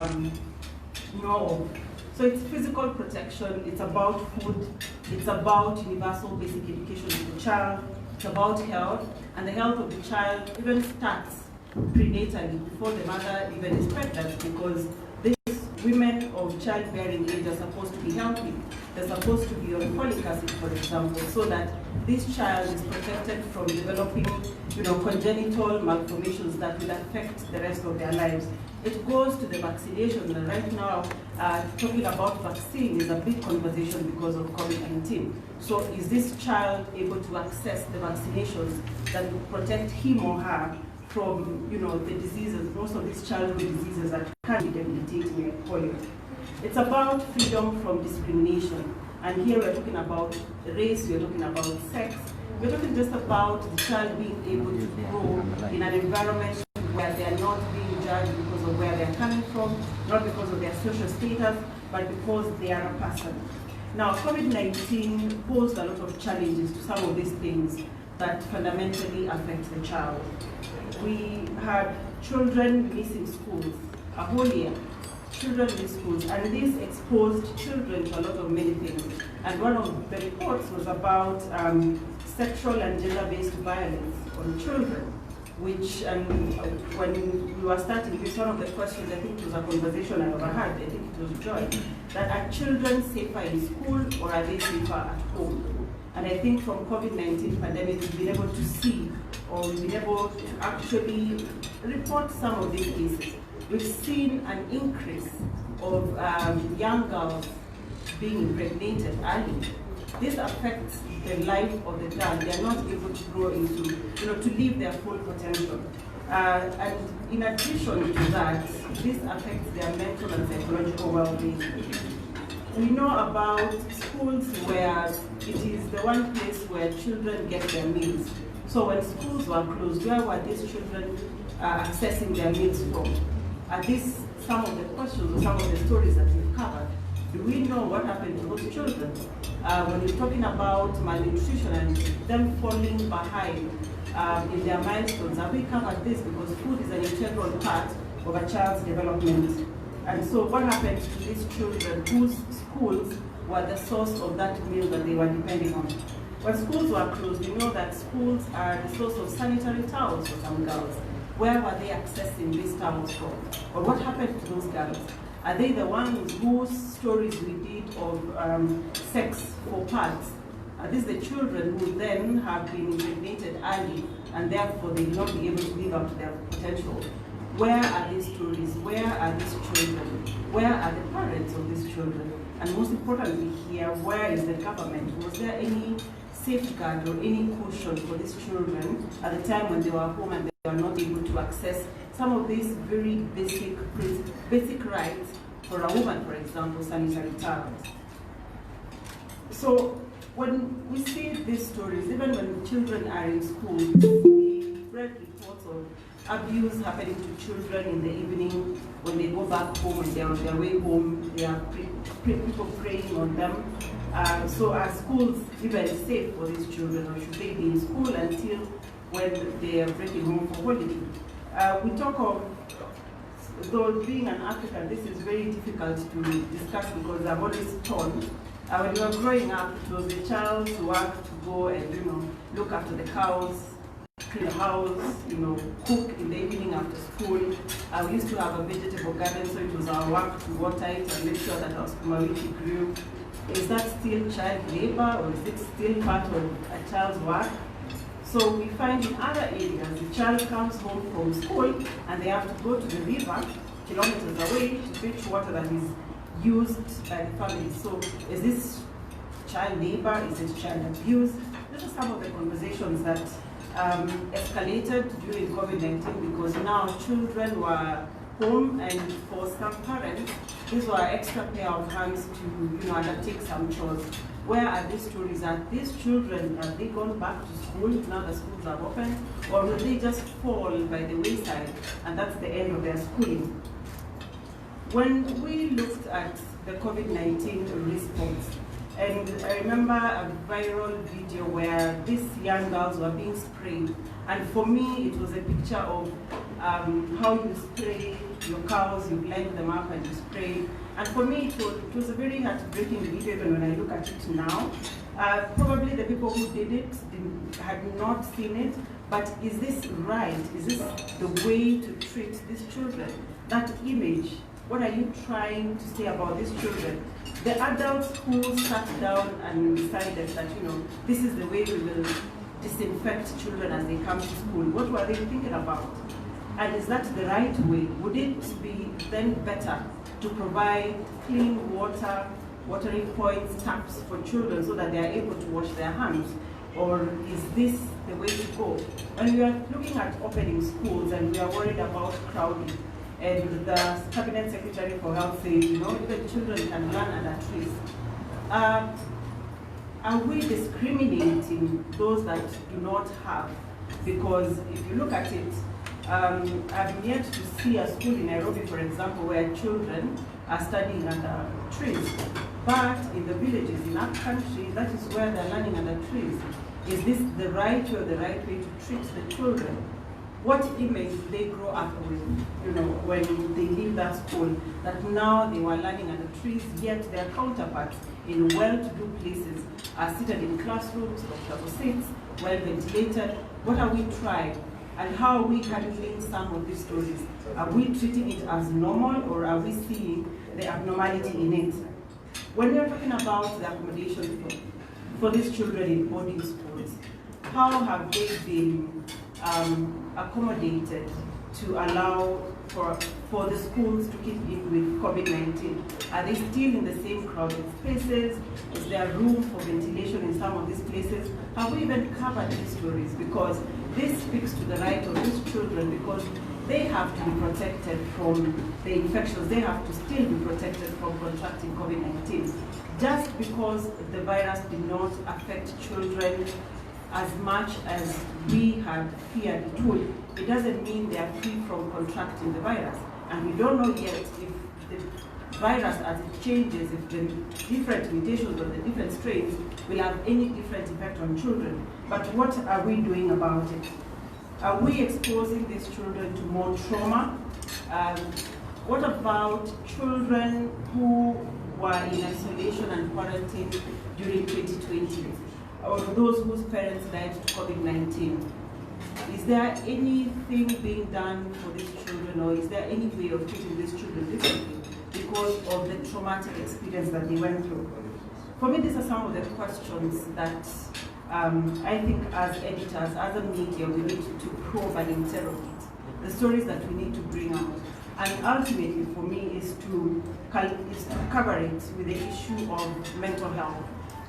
know of. So it's physical protection, it's about food, it's about universal basic education of the child, it's about health, and the health of the child even starts prenatally before the mother even is pregnant, because these women of childbearing age are supposed to be healthy. They're supposed to be on folic acid, for example, so that this child is protected from developing, congenital malformations that will affect the rest of their lives. It goes to the vaccination, and right now, talking about vaccine is a big conversation because of COVID-19. So is this child able to access the vaccinations that will protect him or her from, the diseases, most of these childhood diseases that can be debilitating, like polio. It's about freedom from discrimination. And here we're talking about race, we're talking about sex, we're talking just about the child being able to grow in an environment where they are not being judged because of where they're coming from, not because of their social status, but because they are a person. Now, COVID-19 posed a lot of challenges to some of these things that fundamentally affect the child. We had children missing schools, a whole year. Children in schools, and this exposed children to a lot of many things. And one of the reports was about sexual and gender-based violence on children, which, when we were starting this, one of the questions, I think it was a conversation I overheard, I think it was Joy, that are children safer in school or are they safer at home? And I think from COVID-19 pandemic, we've been able to see, or we've been able to actually report some of these cases. We've seen an increase of young girls being impregnated early. This affects the life of the child. They are not able to grow into, to live their full potential. And in addition to that, this affects their mental and psychological well-being. We know about schools where it is the one place where children get their meals. So when schools were closed, where were these children accessing their meals from? Are these some of the questions or some of the stories that we've covered? Do we know what happened to those children? When we're talking about malnutrition and them falling behind in their milestones, have we covered this? Because food is an integral part of a child's development. And so what happened to these children whose schools were the source of that meal that they were depending on? When schools were closed, we know that schools are the source of sanitary towels for some girls. Where were they accessing these towels from? Or what happened to those girls? Are they the ones whose stories we did of sex for parts? Are these the children who then have been impregnated early and therefore they will not be able to live up to their potential? Where are these stories? Where are these children? Where are the parents of these children? And most importantly here, where is the government? Was there any safeguard or any caution for these children at the time when they were home and they were not able to access some of these very basic rights for a woman, for example, sanitary towels? So when we see these stories, even when children are in school, we read reports of abuse happening to children in the evening when they go back home and they're on their way home. There are people preying on them. So are schools even safe for these children, or should they be in school until when they are breaking home for holiday? We talk of, though being an African, this is very difficult to discuss because I'm always told, when you were growing up, it was the child's work to go and look after the cows, clean the house, cook in the evening after school. We used to have a vegetable garden, so it was our work to water it and make sure that our skumawiki grew. Is that still child labor, or is it still part of a child's work? So we find in other areas, the child comes home from school and they have to go to the river, kilometers away, to fetch water that is used by the family. So is this child labor? Is it child abuse? These are some of the conversations that escalated during COVID-19 because now children were home, and for some parents, these were extra pair of hands to undertake some chores. Where are these stories? Are these children, have they gone back to school now the schools are open, or will they just fall by the wayside and that's the end of their schooling? When we looked at the COVID-19 response, and I remember a viral video where these young girls were being sprayed And for me, it was a picture of how you spray your cows, you blind them up and you spray. And for me, it was a very heartbreaking video, even when I look at it now. Probably the people who did it had not seen it, but is this right? Is this the way to treat these children? That image, what are you trying to say about these children? The adults who sat down and decided that, this is the way we will disinfect children as they come to school, what were they thinking about? And is that the right way? Would it be then better to provide clean water, watering points, taps for children so that they are able to wash their hands? Or is this the way to go? When we are looking at opening schools and we are worried about crowding, and the Cabinet Secretary for Health says, even children can learn under trees. Are we discriminating those that do not have? Because if you look at it, I've yet to see a school in Nairobi, for example, where children are studying under trees. But in the villages, in our country, that is where they're learning under trees. Is this the right way or the right way to treat the children? What image do they grow up with, when they leave that school, that now they were learning under trees, yet their counterparts in well-to-do places are seated in classrooms, comfortable seats, well-ventilated? What are we trying? And how are we handling some of these stories? Are we treating it as normal, or are we seeing the abnormality in it? When we are talking about the accommodation for these children in boarding schools, how have they been accommodated to allow for the schools to keep in with COVID-19? Are they still in the same crowded spaces? Is there room for ventilation in some of these places? Have we even covered these stories? Because this speaks to the right of these children, because they have to be protected from the infections. They have to still be protected from contracting COVID-19. Just because the virus did not affect children as much as we had feared it would, it doesn't mean they are free from contracting the virus. And we don't know yet if the virus, as it changes, if the different mutations or the different strains will have any different effect on children. But what are we doing about it? Are we exposing these children to more trauma? What about children who were in isolation and quarantine during 2020? Or those whose parents died to COVID-19? Is there anything being done for these children, or is there any way of treating these children differently because of the traumatic experience that they went through? For me, these are some of the questions that I think as editors, as a media, we need to probe and interrogate. The stories that we need to bring out. And ultimately, for me, is to cover it with the issue of mental health.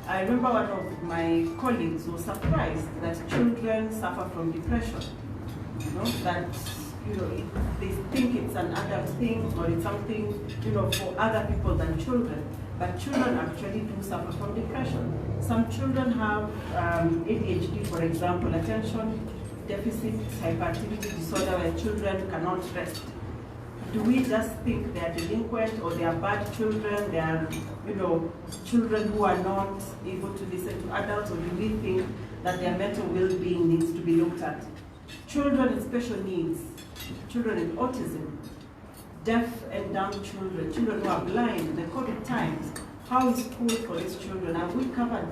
I remember one of my colleagues was surprised that children suffer from depression. That they think it's an adult thing, or it's something for other people than children. But children actually do suffer from depression. Some children have ADHD, for example, attention deficit hyperactivity disorder, where children cannot rest. Do we just think they are delinquent, or they are bad children, they are children who are not able to listen to adults, or do we think that their mental well-being needs to be looked at? Children with special needs, children with autism, deaf and dumb children, children who are blind, the COVID times, how is school for these children? Have we covered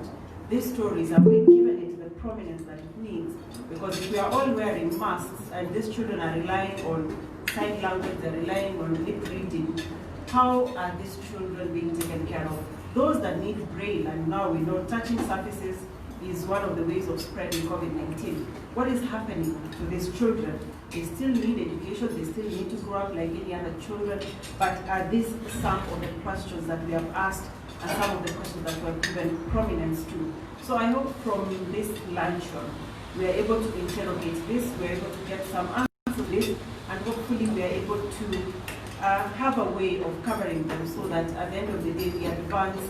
these stories? Have we given it the prominence that it needs? Because if we are all wearing masks and these children are relying on sign language, they're relying on lip reading, how are these children being taken care of? Those that need braille, and now we know touching surfaces is one of the ways of spreading COVID-19. What is happening to these children? They still need education, they still need to grow up like any other children, but are these some of the questions that we have asked and some of the questions that we have given prominence to? So I hope from this luncheon, we are able to interrogate this, we are able to get some answers to this, and hopefully we are able to have a way of covering them so that at the end of the day we advance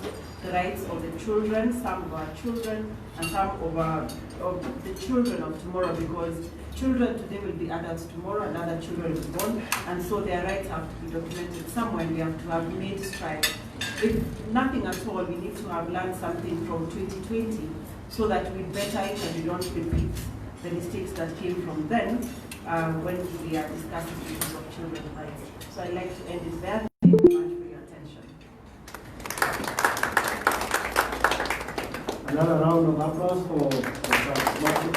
the rights of the children, some of our children, and some of the children of tomorrow, because children today will be adults tomorrow, and other children will be born, and so their rights have to be documented somewhere. We have to have made strides. If nothing at all, we need to have learned something from 2020 so that we better it and we don't repeat the mistakes that came from then when we are discussing issues of children's rights. So I'd like to end it there. Thank you very much for your attention. Another round of applause for Dr.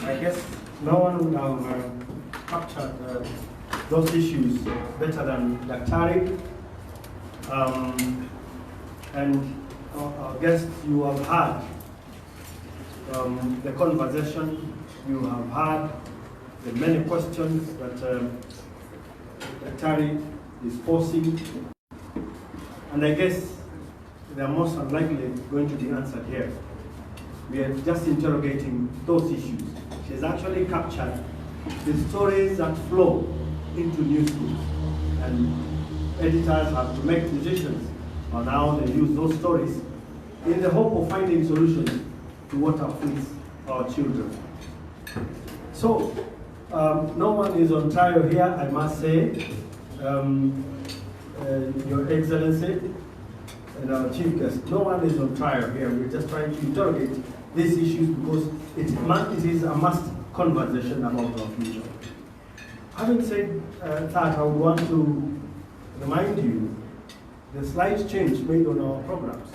I guess no one would have captured those issues better than Daktari. And I guess you have had the conversation, you have had the many questions that Daktari is posing, and I guess they are most unlikely going to be answered here. We are just interrogating those issues. She's actually captured the stories that flow into news schools, and editors have to make decisions on how they use those stories in the hope of finding solutions to what afflicts our children. So, no one is on trial here, I must say. Your Excellency and our Chief Guest, no one is on trial here. We're just trying to interrogate these issues because it is a must conversation about our future. Having said that, I would want to remind you the slight change made on our programs.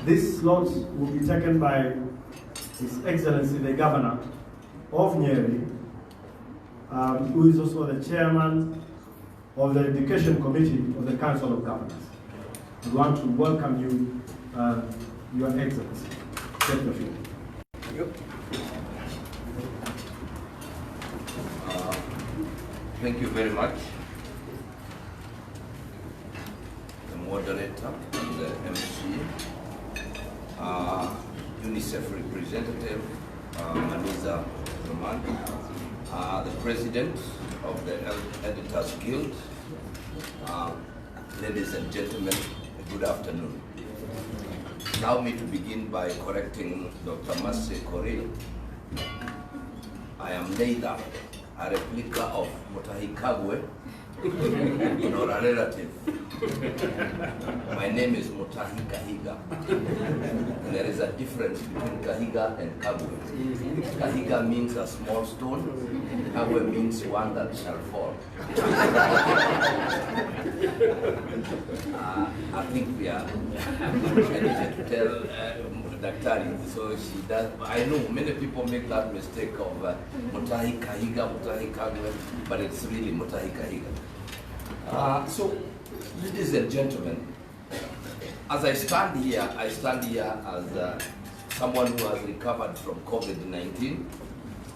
These slots will be taken by His Excellency the Governor of Nyeri, who is also the Chairman of the Education Committee of the Council of Governors. I want to welcome you, Your Excellency. Take the floor. Thank you. Thank you very much. The moderator, the MC, Unicef representative, Maniza Roman, the president of the Editors Guild, ladies and gentlemen, good afternoon. Allow me to begin by correcting Dr. Masse Koril. I am neither a replica of Mutahi Kagwe nor a relative. My name is Mutahi Kahiga. And there is a difference between Kahiga and Kagwe. Kahiga means a small stone, Kagwe means one that shall fall. I think we are ready to tell Daktari, so she does. I know many people make that mistake of Mutahi Kahiga, Mutahi Kagwe, but it's really Mutahi Kahiga. So, ladies and gentlemen, as I stand here as someone who has recovered from COVID-19,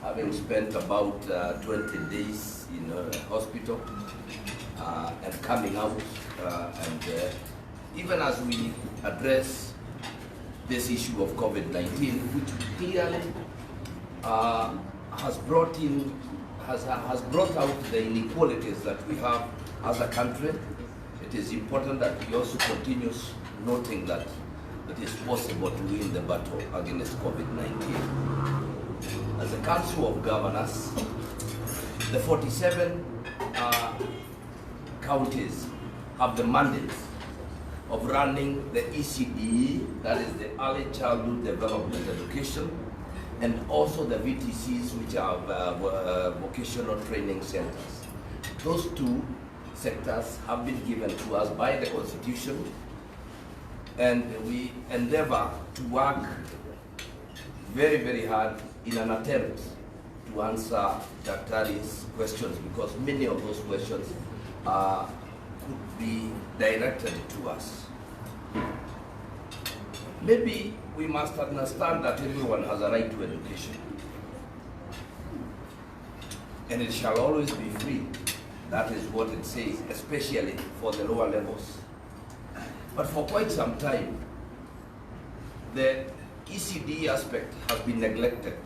having spent about 20 days in a hospital and coming out, and even as we address this issue of COVID-19, which clearly has brought out the inequalities that we have as a country. It is important that we also continue noting that it is possible to win the battle against COVID-19. As a Council of Governors, the 47 counties have the mandate of running the ECDE, that is the Early Childhood Development Education, and also the VTCs, which are vocational training centers. Those two sectors have been given to us by the Constitution, and we endeavor to work very, very hard in an attempt to answer Daktari's questions, because many of those questions could be directed to us. Maybe we must understand that everyone has a right to education, and it shall always be free. That is what it says, especially for the lower levels. But for quite some time, the ECD aspect has been neglected.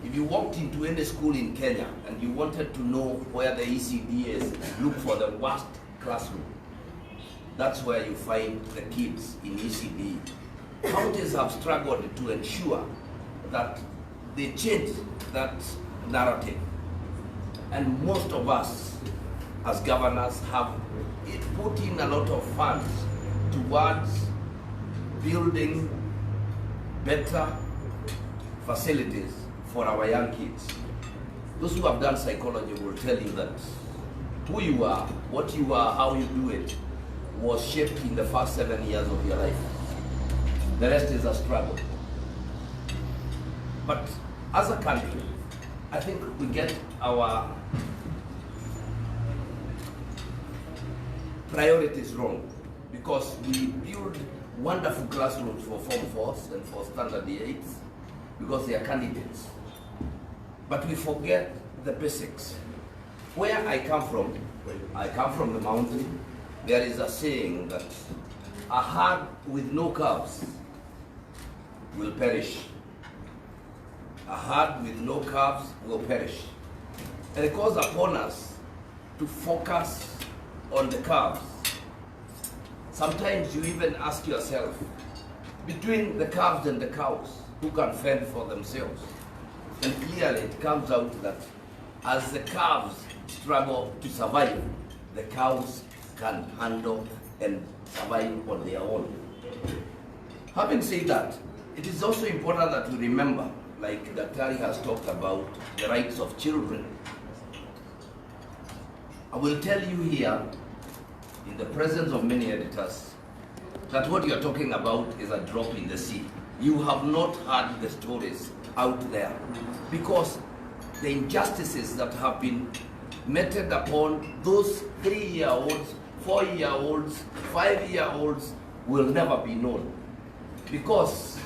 If you walked into any school in Kenya and you wanted to know where the ECD is, look for the worst classroom. That's where you find the kids in ECD. Counties have struggled to ensure that they change that narrative. And most of us, as governors, have put in a lot of funds towards building better facilities for our young kids. Those who have done psychology will tell you that who you are, what you are, how you do it, was shaped in the first 7 years of your life. The rest is a struggle. But as a country, I think we get our priorities wrong, because we build wonderful classrooms for Form 4s and for Standard 8s because they are candidates. But we forget the basics. Where I come from the mountain. There is a saying that a heart with no calves will perish. A heart with no calves will perish. And it calls upon us to focus on the calves. Sometimes you even ask yourself, between the calves and the cows, who can fend for themselves? And clearly it comes out that as the calves struggle to survive, the cows can handle and survive on their own. Having said that, it is also important that we remember, like Daktari has talked about, the rights of children. I will tell you here, in the presence of many editors, that what you're talking about is a drop in the sea. You have not heard the stories out there, because the injustices that have been meted upon those 3-year-olds, 4-year-olds, 5-year-olds will never be known. Because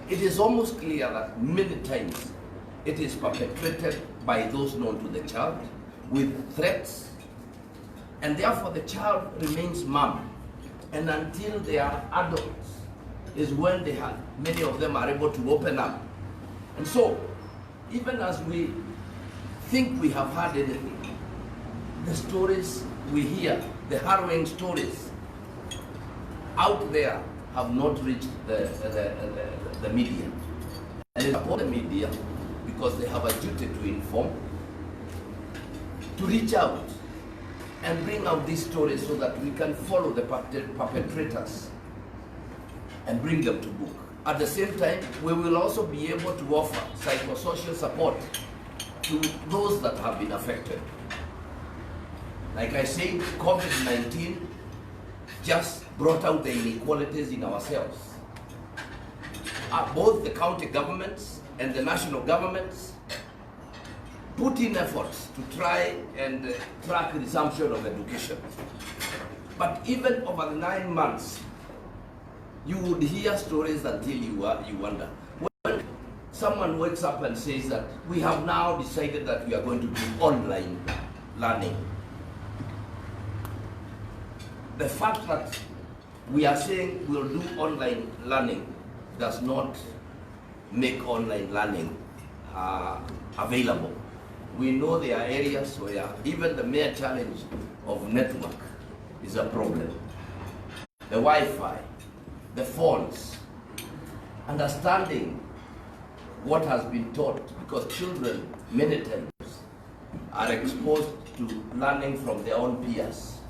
it is almost clear that many times it is perpetrated by those known to the child with threats, and therefore the child remains mum. And until they are adults is when many of them are able to open up. And so, even as we think we have heard anything, the stories we hear, the harrowing stories out there have not reached the media. And it's upon the media, because they have a duty to inform, to reach out and bring out these stories so that we can follow the perpetrators and bring them to book. At the same time, we will also be able to offer psychosocial support to those that have been affected. Like I said, COVID-19 just brought out the inequalities in ourselves. Both the county governments and the national governments put in efforts to try and track resumption of education. But even over the 9 months, you would hear stories until you wonder. When someone wakes up and says that we have now decided that we are going to do online learning, the fact that we are saying we'll do online learning does not make online learning available. We know there are areas where even the mere challenge of network is a problem. The Wi-Fi, the phones, understanding what has been taught, because children many times are exposed to learning from their own peers.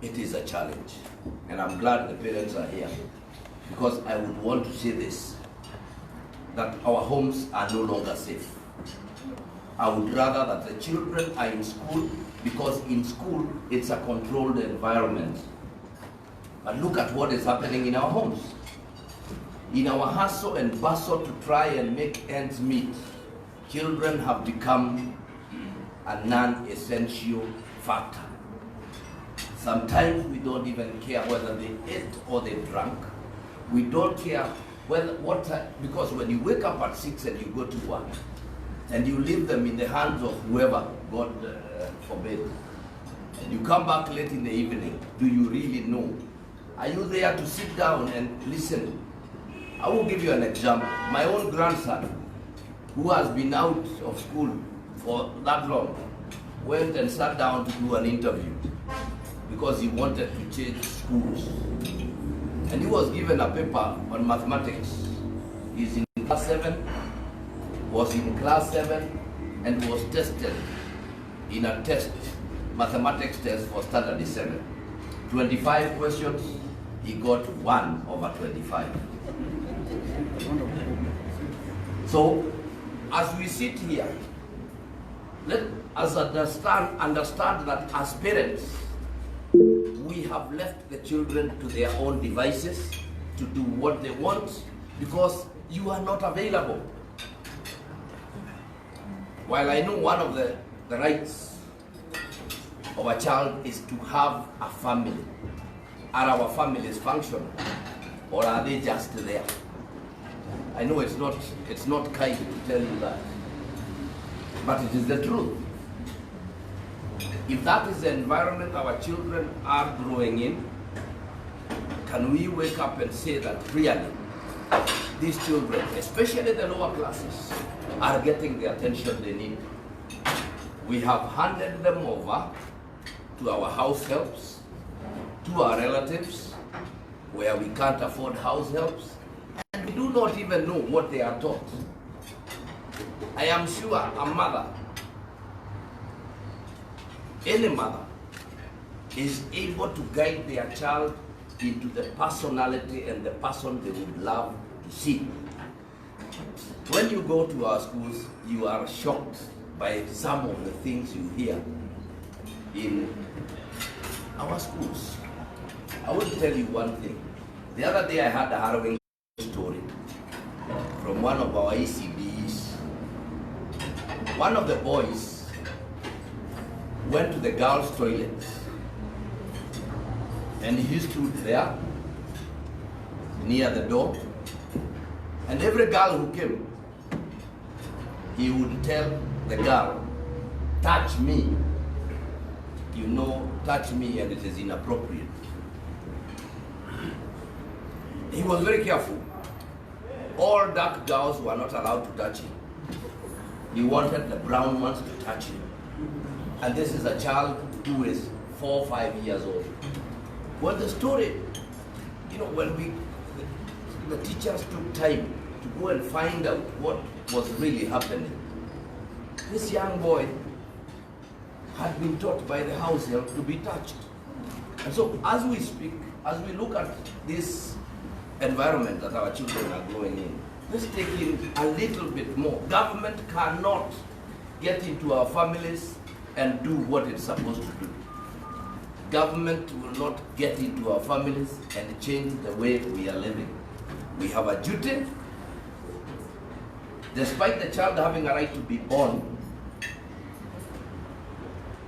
It is a challenge, and I'm glad the parents are here, because I would want to say this, that our homes are no longer safe. I would rather that the children are in school, because in school it's a controlled environment. But look at what is happening in our homes. In our hustle and bustle to try and make ends meet, children have become a non-essential factor. Sometimes we don't even care whether they ate or they drank. We don't care because when you wake up at 6 and you go to work, and you leave them in the hands of whoever, God forbid, and you come back late in the evening, do you really know? Are you there to sit down and listen? I will give you an example. My own grandson, who has been out of school for that long, went and sat down to do an interview because he wanted to change schools. And he was given a paper on mathematics. He's in class 7, was in class 7, and was tested in a test, mathematics test for standard 7. 25 questions, he got 1/25. So, as we sit here, let us understand that as parents, we have left the children to their own devices to do what they want because you are not available. While I know one of the rights of a child is to have a family, are our families functional or are they just there? I know it's not kind to tell you that, but it is the truth. If that is the environment our children are growing in, can we wake up and say that really these children, especially the lower classes, are getting the attention they need? We have handed them over to our house helps, to our relatives, where we can't afford house helps, and we do not even know what they are taught. I am sure a mother, any mother, is able to guide their child into the personality and the person they would love to see. When you go to our schools, you are shocked by some of the things you hear in our schools. I will tell you one thing. The other day I had a harrowing story from one of our ECDs. One of the boys went to the girls' toilet and he stood there near the door, and every girl who came, he would tell the girl, touch me. You know, touch me, and it is inappropriate. He was very careful. All dark girls were not allowed to touch him. He wanted the brown ones to touch him. And this is a child who is 4 or 5 years old. Well, the story, you know, when the teachers took time to go and find out what was really happening, this young boy had been taught by the house help to be touched. And so as we speak, as we look at this environment that our children are growing in, let's take in a little bit more. Government cannot get into our families and do what it's supposed to do. Government will not get into our families and change the way we are living. We have a duty, despite the child having a right to be born,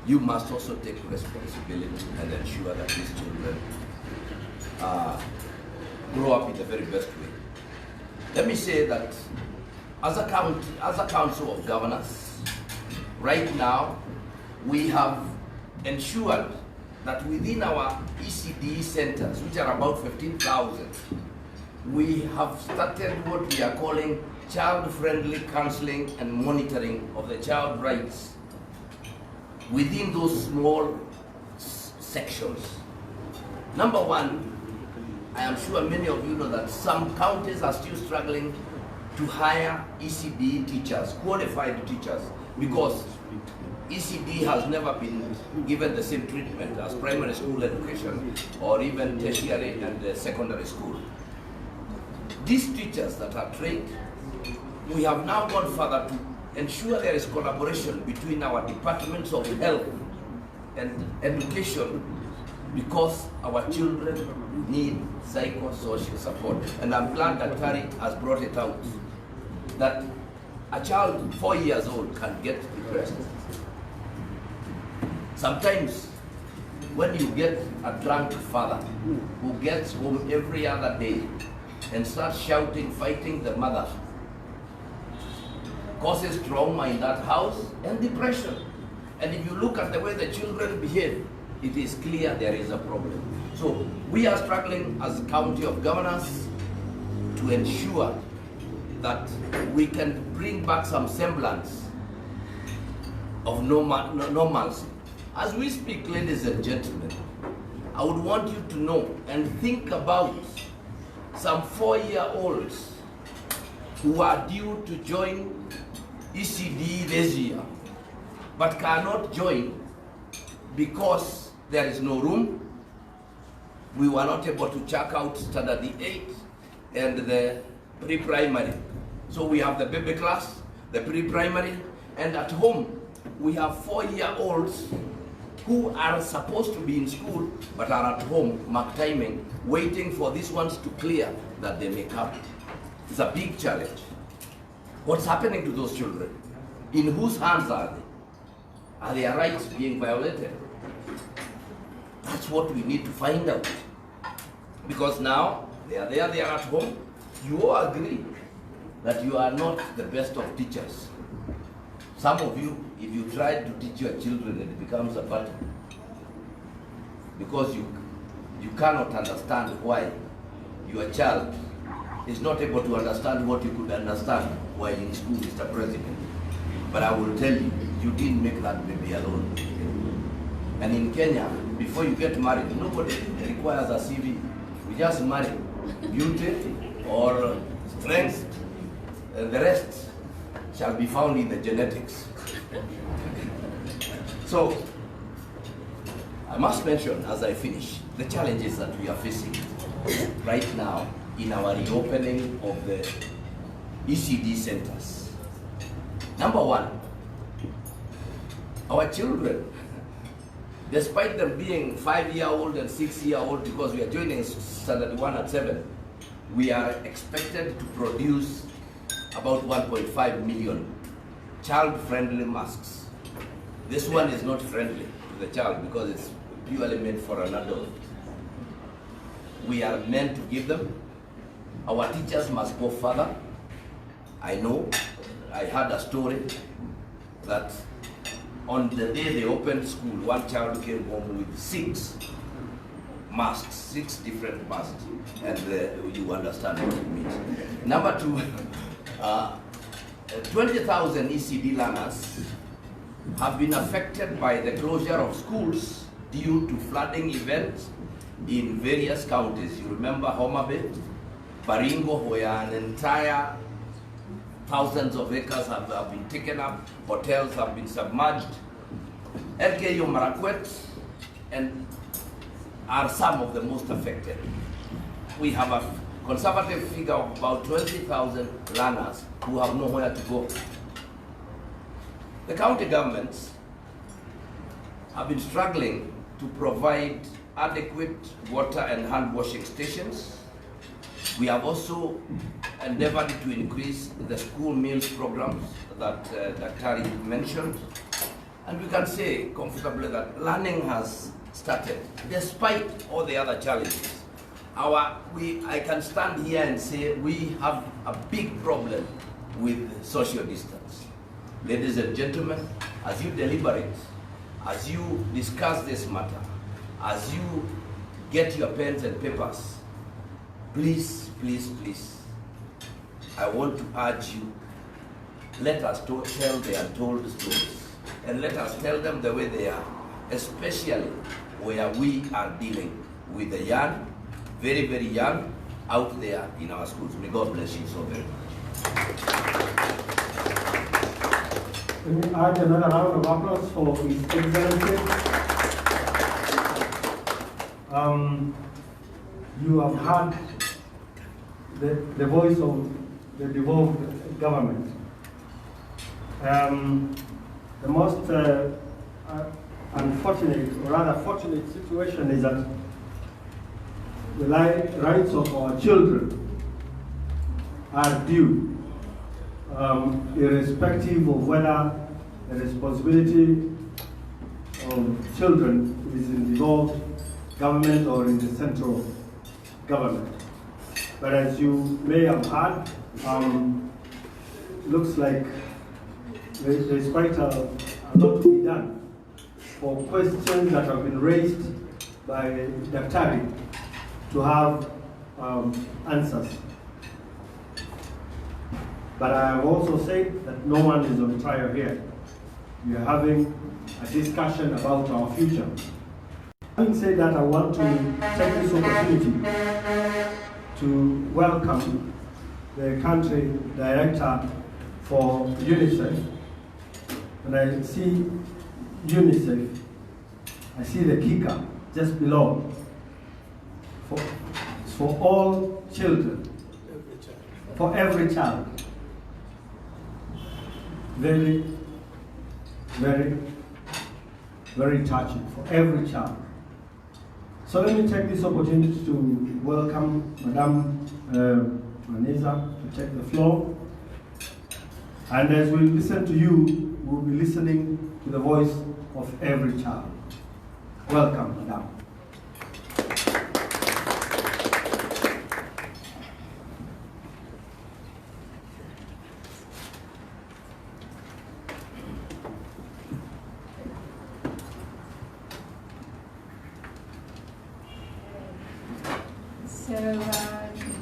you must also take responsibility and ensure that these children grow up in the very best way. Let me say that as a council of governors, right now we have ensured that within our ECD centers, which are about 15,000, we have started what we are calling child-friendly counseling and monitoring of the child rights within those small sections. Number one, I am sure many of you know that some counties are still struggling to hire ECD teachers, qualified teachers, because ECD has never been given the same treatment as primary school education or even tertiary and secondary school. These teachers that are trained, we have now gone further to ensure there is collaboration between our departments of health and education, because our children need psychosocial support. And I'm glad that Tariq has brought it out, that a child 4 years old can get depressed. Sometimes when you get a drunk father who gets home every other day and starts shouting, fighting the mother, causes trauma in that house and depression. And if you look at the way the children behave, it is clear there is a problem. So we are struggling as a county of governors to ensure that we can bring back some semblance of normalcy. As we speak, ladies and gentlemen, I would want you to know and think about some 4-year-olds who are due to join ECD this year, but cannot join because there is no room, We were not able to check out standard 8 and the pre-primary. So we have the baby class, the pre-primary, and at home we have 4-year-olds who are supposed to be in school but are at home, mark timing, waiting for these ones to clear that they may come. It's a big challenge. What's happening to those children? In whose hands are they? Are their rights being violated? That's what we need to find out. Because now, they are there, they are at home. You all agree that you are not the best of teachers. Some of you, if you try to teach your children, it becomes a battle. Because you cannot understand why your child is not able to understand what you could understand while in school, Mr. President. But I will tell you, you didn't make that baby alone. And in Kenya, before you get married, nobody requires a CV. We just marry beauty or strength, and the rest shall be found in the genetics. So, I must mention as I finish the challenges that we are facing right now in our reopening of the ECD centers. Number one, our children, despite them being 5-year-old and 6-year-old, because we are joining standard 1 at 7, we are expected to produce about 1.5 million child-friendly masks. This one is not friendly to the child because it's purely made for an adult. We are meant to give them. Our teachers must go further. I know, I had a story that on the day they opened school, one child came home with 6 masks, 6 different masks, and you understand what it means. Number 2, 20,000 ECD learners have been affected by the closure of schools due to flooding events in various counties. You remember Homa Bay, Baringo, where an entire thousands of acres have been taken up, hotels have been submerged. LKU Marakwet and are some of the most affected. We have a conservative figure of about 20,000 learners who have nowhere to go. The county governments have been struggling to provide adequate water and hand washing stations. We have also endeavored to increase the school meals programs that Daktari mentioned. And we can say comfortably that learning has started, despite all the other challenges. I can stand here and say we have a big problem with social distance. Ladies and gentlemen, as you deliberate, as you discuss this matter, as you get your pens and papers, please, please, please, I want to urge you, let us tell the untold stories, and let us tell them the way they are, especially where we are dealing with the young, very, very young, out there in our schools. May God bless you so very much. Can we add another round of applause for His Excellency? You have heard the voice of the devolved government. The most unfortunate, or rather fortunate situation is that the rights of our children are due, irrespective of whether the responsibility of children is in the devolved government or in the central government. But as you may have heard, looks like there's quite a lot to be done for questions that have been raised by Daktari to have answers. But I have also said that no one is on trial here. We are having a discussion about our future. Having said that, I want to take this opportunity to welcome the country director for Unicef. When I see Unicef, I see the kicker just below. for all children, for every child. Very, very, very touching, for every child. So let me take this opportunity to welcome Madame Maneza to take the floor. And as we listen to you, we'll be listening to the voice of every child. Welcome, Madame.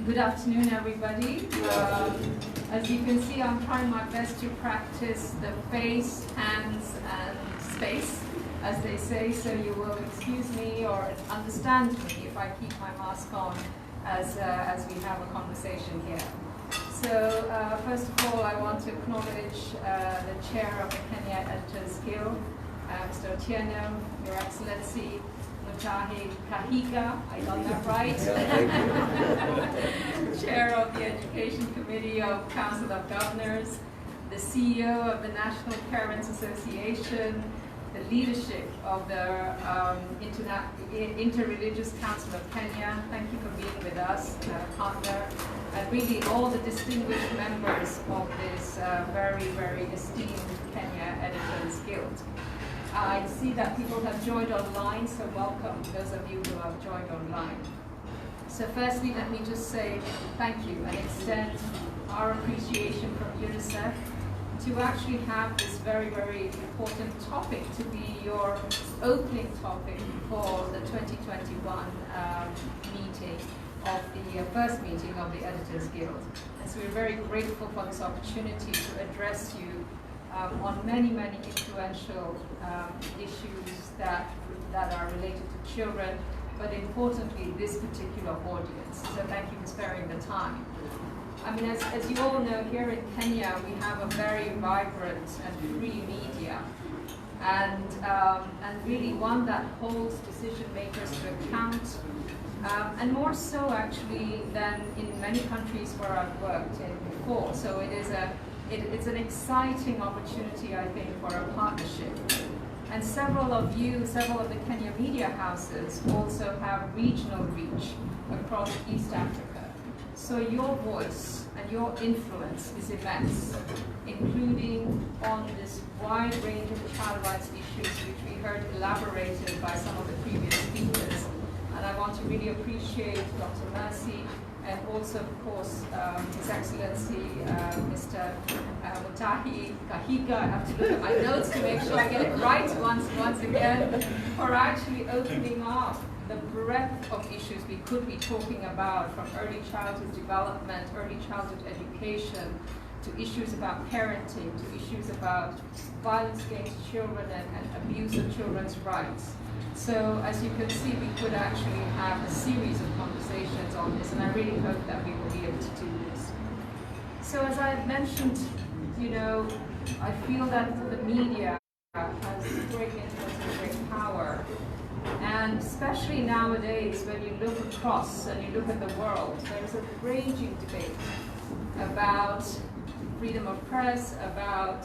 Good afternoon, everybody. As you can see, I'm trying my best to practice the face, hands, and space, as they say, so you will excuse me or understand me if I keep my mask on as we have a conversation here. So, first of all, I want to acknowledge the chair of the Kenya Editors Guild, Mr. Otieno, Your Excellency, Kahiga, I got that right. Chair of the Education Committee of Council of Governors, the CEO of the National Parents Association, the leadership of the Interreligious Council of Kenya. Thank you for being with us, partner, and really all the distinguished members of this very, very esteemed Kenya Editors Guild. I see that people have joined online, so welcome those of you who have joined online. So firstly, let me just say thank you and extend our appreciation from Unicef to actually have this very, very important topic to be your opening topic for the 2021 meeting of the first meeting of the Editors Guild. And so we're very grateful for this opportunity to address you on many, many influential issues that are related to children, but importantly, this particular audience. So thank you for sparing the time. I mean, as you all know, here in Kenya, we have a very vibrant and free media, and really one that holds decision makers to account, and more so actually than in many countries where I've worked in before. So it's an exciting opportunity, I think, for a partnership. And several of the Kenya media houses also have regional reach across East Africa. So your voice and your influence is immense, including on this wide range of child rights issues, which we heard elaborated by some of the previous speakers. And I want to really appreciate Dr. Mercy, and also, of course, His Excellency, Mr. Mutahi Kahiga. I have to look at my notes to make sure I get it right once again, for actually opening up the breadth of issues we could be talking about, from early childhood development, early childhood education, to issues about parenting, to issues about violence against children and abuse of children's rights. So as you can see, we could actually have a series of conversations on this, and I really hope that we will be able to do this. So as I mentioned, you know, I feel that the media has great influence and great power. And especially nowadays, when you look across and you look at the world, there is a raging debate about freedom of press, about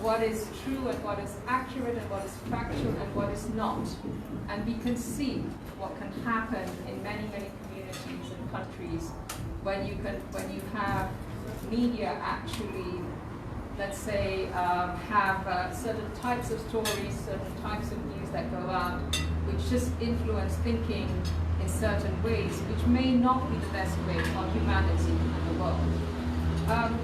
what is true and what is accurate and what is factual and what is not. And we can see what can happen in many, many communities and countries when you have media actually, let's say, have certain types of stories, certain types of news that go out, which just influence thinking in certain ways, which may not be the best way on humanity and the world.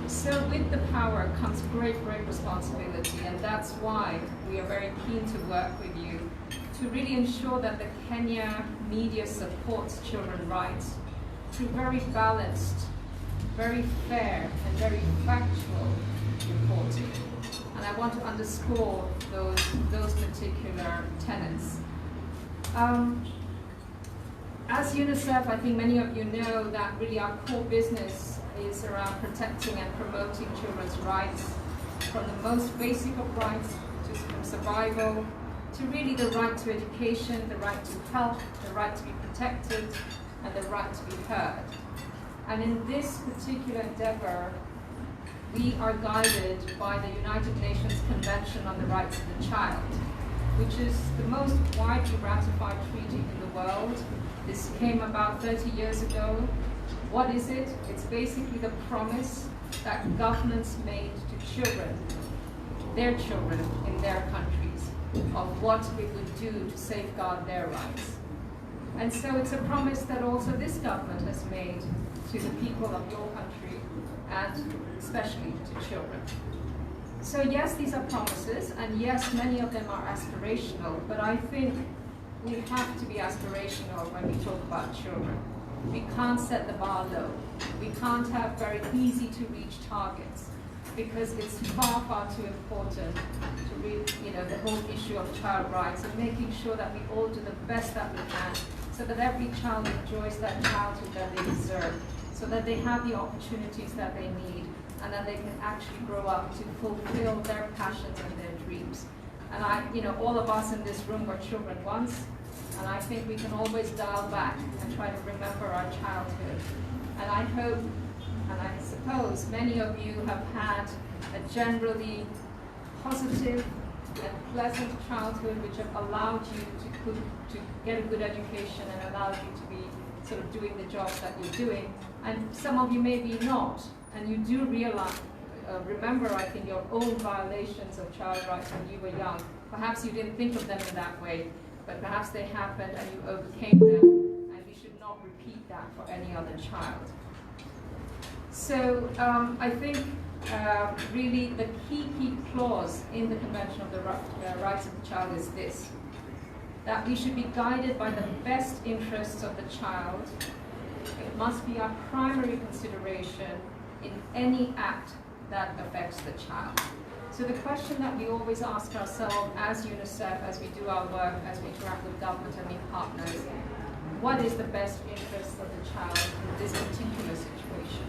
So with the power comes great, great responsibility, and that's why we are very keen to work with you to really ensure that the Kenya media supports children's rights through very balanced, very fair, and very factual reporting. And I want to underscore those particular tenets. As Unicef, I think many of you know that really our core business is around protecting and promoting children's rights, from the most basic of rights to survival, to really the right to education, the right to health, the right to be protected, and the right to be heard. And in this particular endeavor, we are guided by the United Nations Convention on the Rights of the Child, which is the most widely ratified treaty in the world. This came about 30 years ago. What is it? It's basically the promise that governments made to children, their children in their countries, of what it would do to safeguard their rights. And so it's a promise that also this government has made to the people of your country, and especially to children. So yes, these are promises, and yes, many of them are aspirational, but I think we have to be aspirational when we talk about children. We can't set the bar low. We can't have very easy to reach targets, because it's far, far too important to read, the whole issue of child rights and making sure that we all do the best that we can so that every child enjoys that childhood that they deserve, so that they have the opportunities that they need, and that they can actually grow up to fulfill their passions and their dreams. And all of us in this room were children once, and I think we can always dial back and try to remember our childhood. And I hope, and I suppose many of you have had a generally positive and pleasant childhood which have allowed you to get a good education and allowed you to be sort of doing the jobs that you're doing. And some of you maybe not, and you do realize, remember, I think, your own violations of child rights when you were young. Perhaps you didn't think of them in that way, but perhaps they happened and you overcame them, and we should not repeat that for any other child. So I think really the key clause in the Convention of the Rights of the Child is this, that we should be guided by the best interests of the child. It must be our primary consideration in any act that affects the child. So the question that we always ask ourselves as Unicef, as we do our work, as we interact with government and with partners, what is the best interest of the child in this particular situation?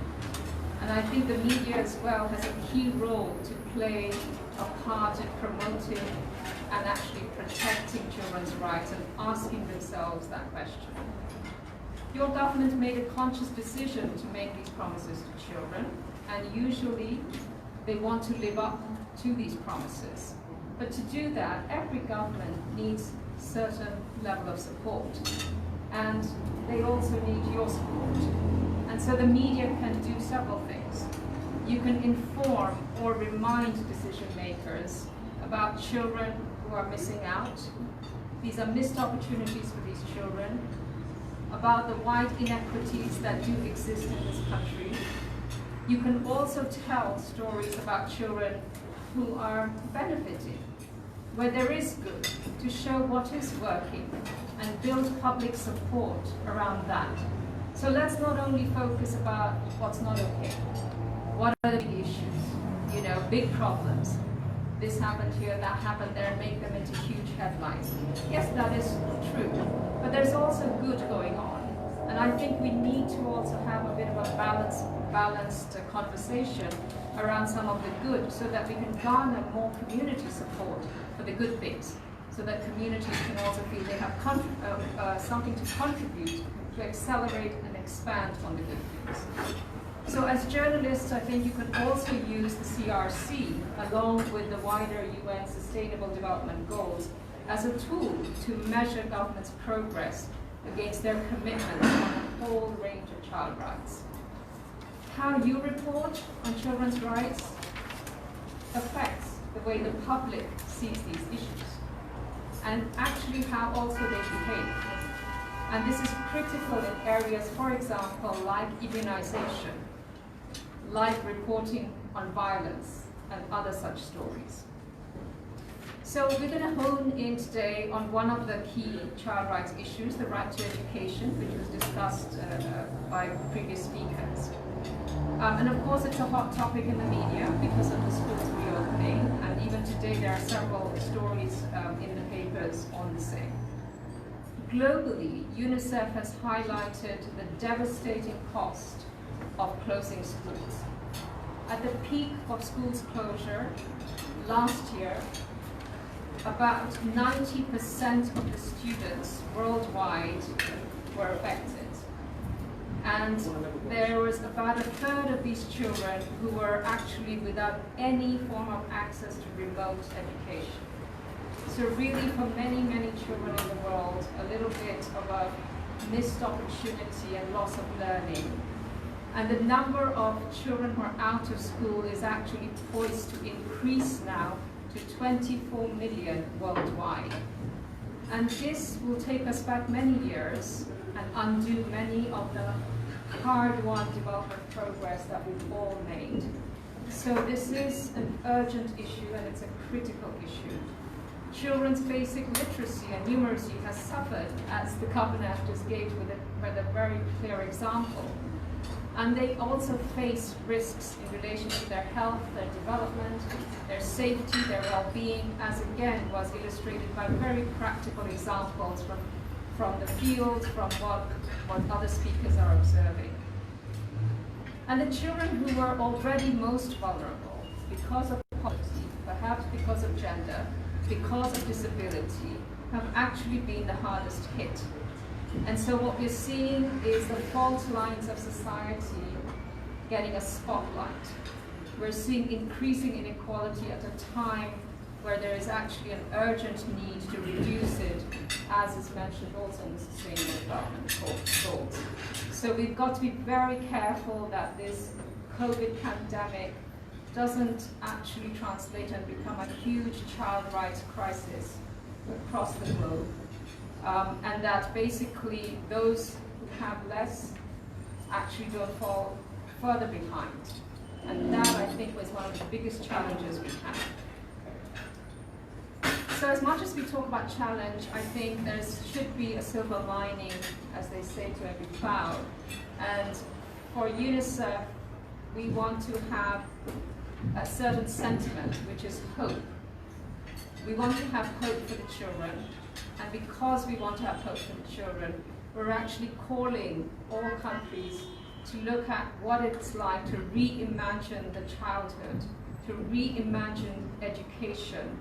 And I think the media as well has a key role to play a part in promoting and actually protecting children's rights and asking themselves that question. Your government made a conscious decision to make these promises to children, and usually they want to live up to these promises. But to do that, every government needs a certain level of support, and they also need your support. And so the media can do several things. You can inform or remind decision makers about children who are missing out. These are missed opportunities for these children, about the wide inequities that do exist in this country. You can also tell stories about children who are benefiting, where there is good, to show what is working and build public support around that. So let's not only focus about what's not okay. What are the big issues? Big problems. This happened here, that happened there, and make them into huge headlines. Yes, that is true, but there's also good going on. And I think we need to also have a bit of a balanced conversation around some of the good, so that we can garner more community support for the good things, so that communities can also feel they have something to contribute to accelerate and expand on the good things. So as journalists, I think you can also use the CRC along with the wider UN Sustainable Development Goals as a tool to measure government's progress against their commitments on a whole range of child rights. How you report on children's rights affects the way the public sees these issues, and actually how also they behave. And this is critical in areas, for example, like immunization, like reporting on violence, and other such stories. So we're going to hone in today on one of the key child rights issues, the right to education, which was discussed by previous speakers. And of course, it's a hot topic in the media because of the schools reopening, and even today there are several stories in the papers on the same. Globally, UNICEF has highlighted the devastating cost of closing schools. At the peak of schools closure last year, about 90% of the students worldwide were affected. And there was about a third of these children who were actually without any form of access to remote education. So really for many, many children in the world, a little bit of a missed opportunity and loss of learning. And the number of children who are out of school is actually poised to increase now to 24 million worldwide. And this will take us back many years and undo many of the hard-won development progress that we've all made. So this is an urgent issue and it's a critical issue. Children's basic literacy and numeracy has suffered, as the Cabinet just gave with a very clear example. And they also face risks in relation to their health, their development, their safety, their well-being, as again was illustrated by very practical examples from the field, from what other speakers are observing. And the children who were already most vulnerable because of poverty, perhaps because of gender, because of disability, have actually been the hardest hit. And so what we're seeing is the fault lines of society getting a spotlight. We're seeing increasing inequality at a time where there is actually an urgent need to reduce it, as is mentioned also in the Sustainable Development Goals. So we've got to be very careful that this COVID pandemic doesn't actually translate and become a huge child rights crisis across the globe. And that basically those who have less actually don't fall further behind. And that, I think, was one of the biggest challenges we have. So as much as we talk about challenge, I think there should be a silver lining, as they say, to every cloud. And for Unicef, we want to have a certain sentiment, which is hope. We want to have hope for the children. And because we want to have hope for the children, we're actually calling all countries to look at what it's like to reimagine the childhood, to reimagine education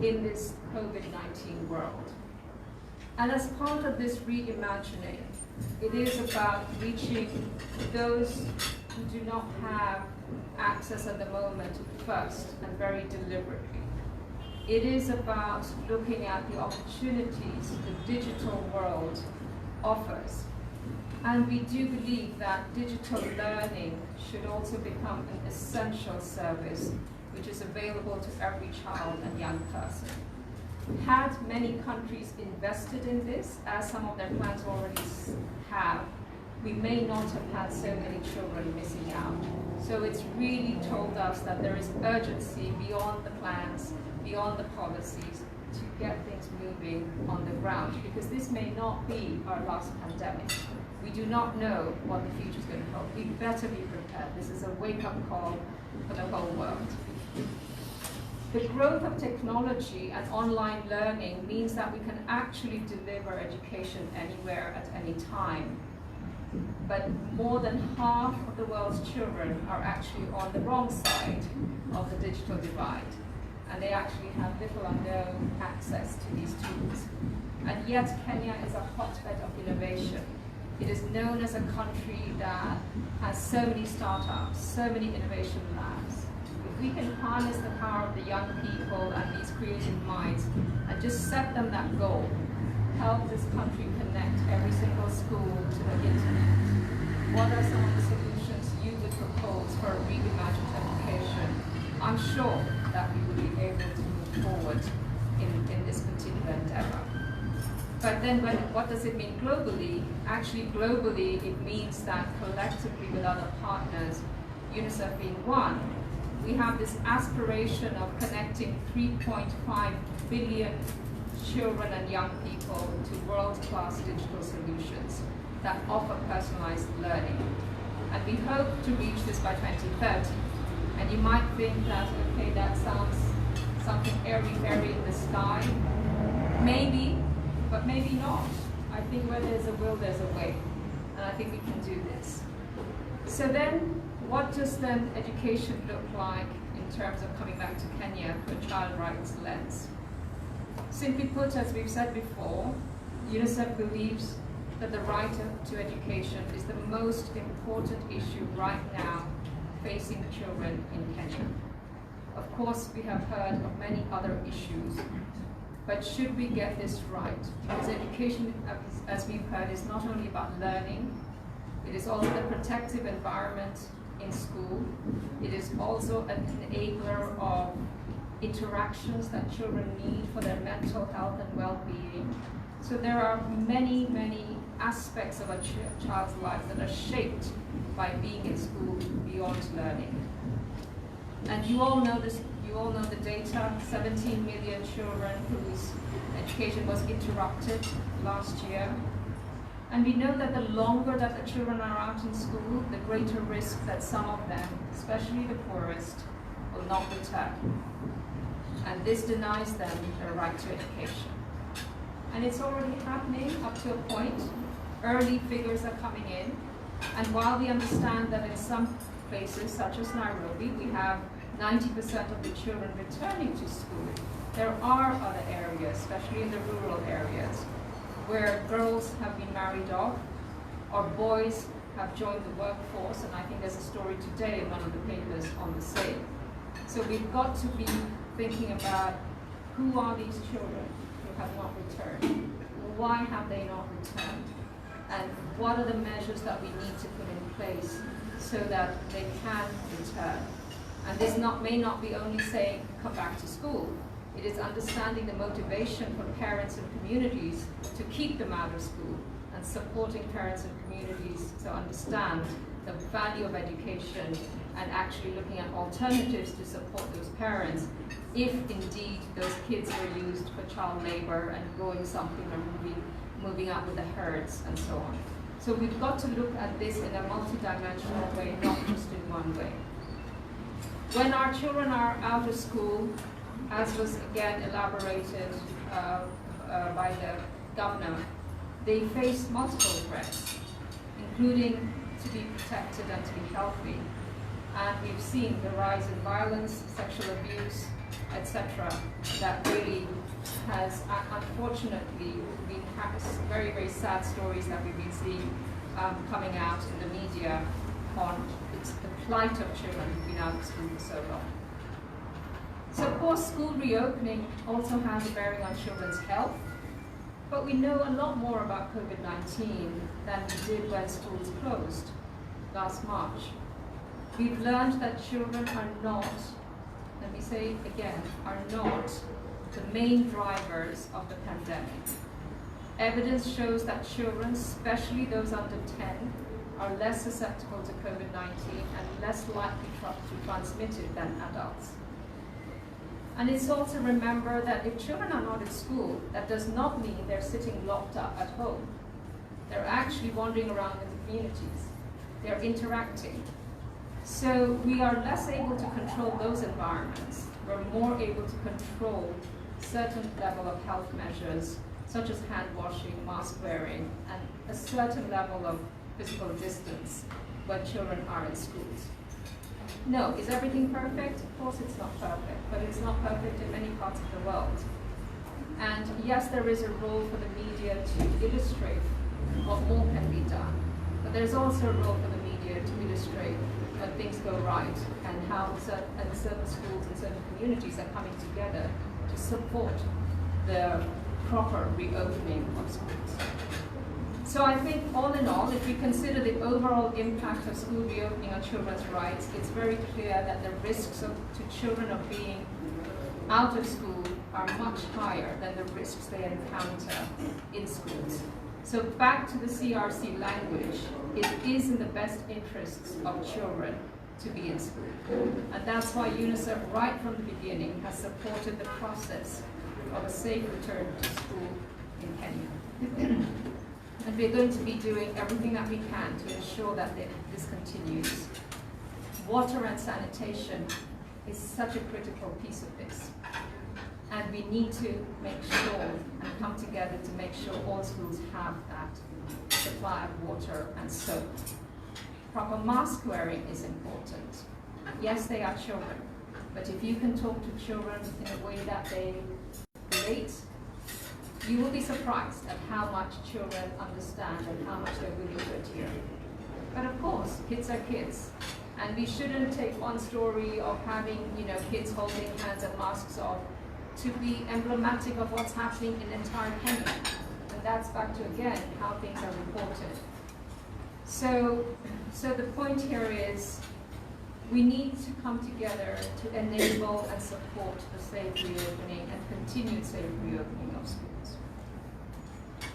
in this COVID-19 world. And as part of this reimagining, it is about reaching those who do not have access at the moment first and very deliberately. It is about looking at the opportunities the digital world offers. And we do believe that digital learning should also become an essential service which is available to every child and young person. Had many countries invested in this, as some of their plans already have, we may not have had so many children missing out. So it's really told us that there is urgency beyond the plans, beyond the policies, to get things moving on the ground, because this may not be our last pandemic. We do not know what the future is going to hold. We better be prepared. This is a wake-up call for the whole world. The growth of technology and online learning means that we can actually deliver education anywhere at any time. But more than half of the world's children are actually on the wrong side of the digital divide. And they actually have little or no access to these tools. And yet Kenya is a hotbed of innovation. It is known as a country that has so many startups, so many innovation labs. If we can harness the power of the young people and these creative minds and just set them that goal, help this country connect every single school to the internet. What are some of the solutions you would propose for a reimagined education? I'm sure that we will be able to move forward in this particular endeavor. But then what does it mean globally? Actually, globally, it means that collectively with other partners, UNICEF being one, we have this aspiration of connecting 3.5 billion children and young people to world-class digital solutions that offer personalized learning. And we hope to reach this by 2030. And you might think that, okay, that sounds something airy-fairy in the sky. Maybe, but maybe not. I think where there's a will, there's a way. And I think we can do this. So then, what does then education look like in terms of coming back to Kenya for a child rights lens? Simply put, as we've said before, UNICEF believes that the right to education is the most important issue right now facing children in Kenya. Of course, we have heard of many other issues, but should we get this right? Because education, as we've heard, is not only about learning, it is also the protective environment in school. It is also an enabler of interactions that children need for their mental health and well-being. So there are many, many aspects of a child's life that are shaped by being in school beyond learning. And you all know this, you all know the data, 17 million children whose education was interrupted last year. And we know that the longer that the children are out in school, the greater risk that some of them, especially the poorest, will not return. And this denies them their right to education. And it's already happening up to a point. Early figures are coming in. And while we understand that in some places, such as Nairobi, we have 90% of the children returning to school, there are other areas, especially in the rural areas, where girls have been married off, or boys have joined the workforce, and I think there's a story today in one of the papers on the same. So we've got to be thinking about who are these children who have not returned? Why have they not returned? And what are the measures that we need to put in place so that they can return? And this may not be only saying, come back to school. It is understanding the motivation for parents and communities to keep them out of school and supporting parents and communities to understand the value of education and actually looking at alternatives to support those parents if indeed those kids were used for child labor and growing something or moving out with the herds and so on. So we've got to look at this in a multidimensional way, not just in one way. When our children are out of school, as was again elaborated by the governor, they face multiple threats, including to be protected and to be healthy. And we've seen the rise in violence, sexual abuse, etc., that really has unfortunately been very, very sad stories that we've been seeing coming out in the media on the plight of children who've been out of school for so long. So of course, school reopening also has a bearing on children's health, but we know a lot more about COVID-19 than we did when schools closed last March. We've learned that children are not, let me say again, are not the main drivers of the pandemic. Evidence shows that children, especially those under 10, are less susceptible to COVID-19 and less likely to transmit it than adults. And it's also remember that if children are not at school, that does not mean they're sitting locked up at home. They're actually wandering around in the communities. They're interacting. So we are less able to control those environments. We're more able to control certain level of health measures, such as hand washing, mask wearing, and a certain level of physical distance when children are in schools. No, is everything perfect? Of course it's not perfect, but it's not perfect in many parts of the world. And yes, there is a role for the media to illustrate what more can be done, but there's also a role for the media to illustrate when things go right and how certain schools and certain communities are coming together to support the proper reopening of schools. So I think all in all, if we consider the overall impact of school reopening on children's rights, it's very clear that the risks to children of being out of school are much higher than the risks they encounter in schools. So back to the CRC language, it is in the best interests of children to be in school. And that's why Unicef, right from the beginning, has supported the process of a safe return to school in Kenya. And we're going to be doing everything that we can to ensure that this continues. Water and sanitation is such a critical piece of this. And we need to make sure and come together to make sure all schools have that supply of water and soap. Proper mask wearing is important. Yes, they are children, but if you can talk to children in a way that they relate, you will be surprised at how much children understand and how much they're willing to adhere. But of course, kids are kids. And we shouldn't take one story of having, kids holding hands and masks off to be emblematic of what's happening in entire Kenya. And that's back to, again, how things are reported. So the point here is we need to come together to enable and support the safe reopening and continued safe reopening of schools.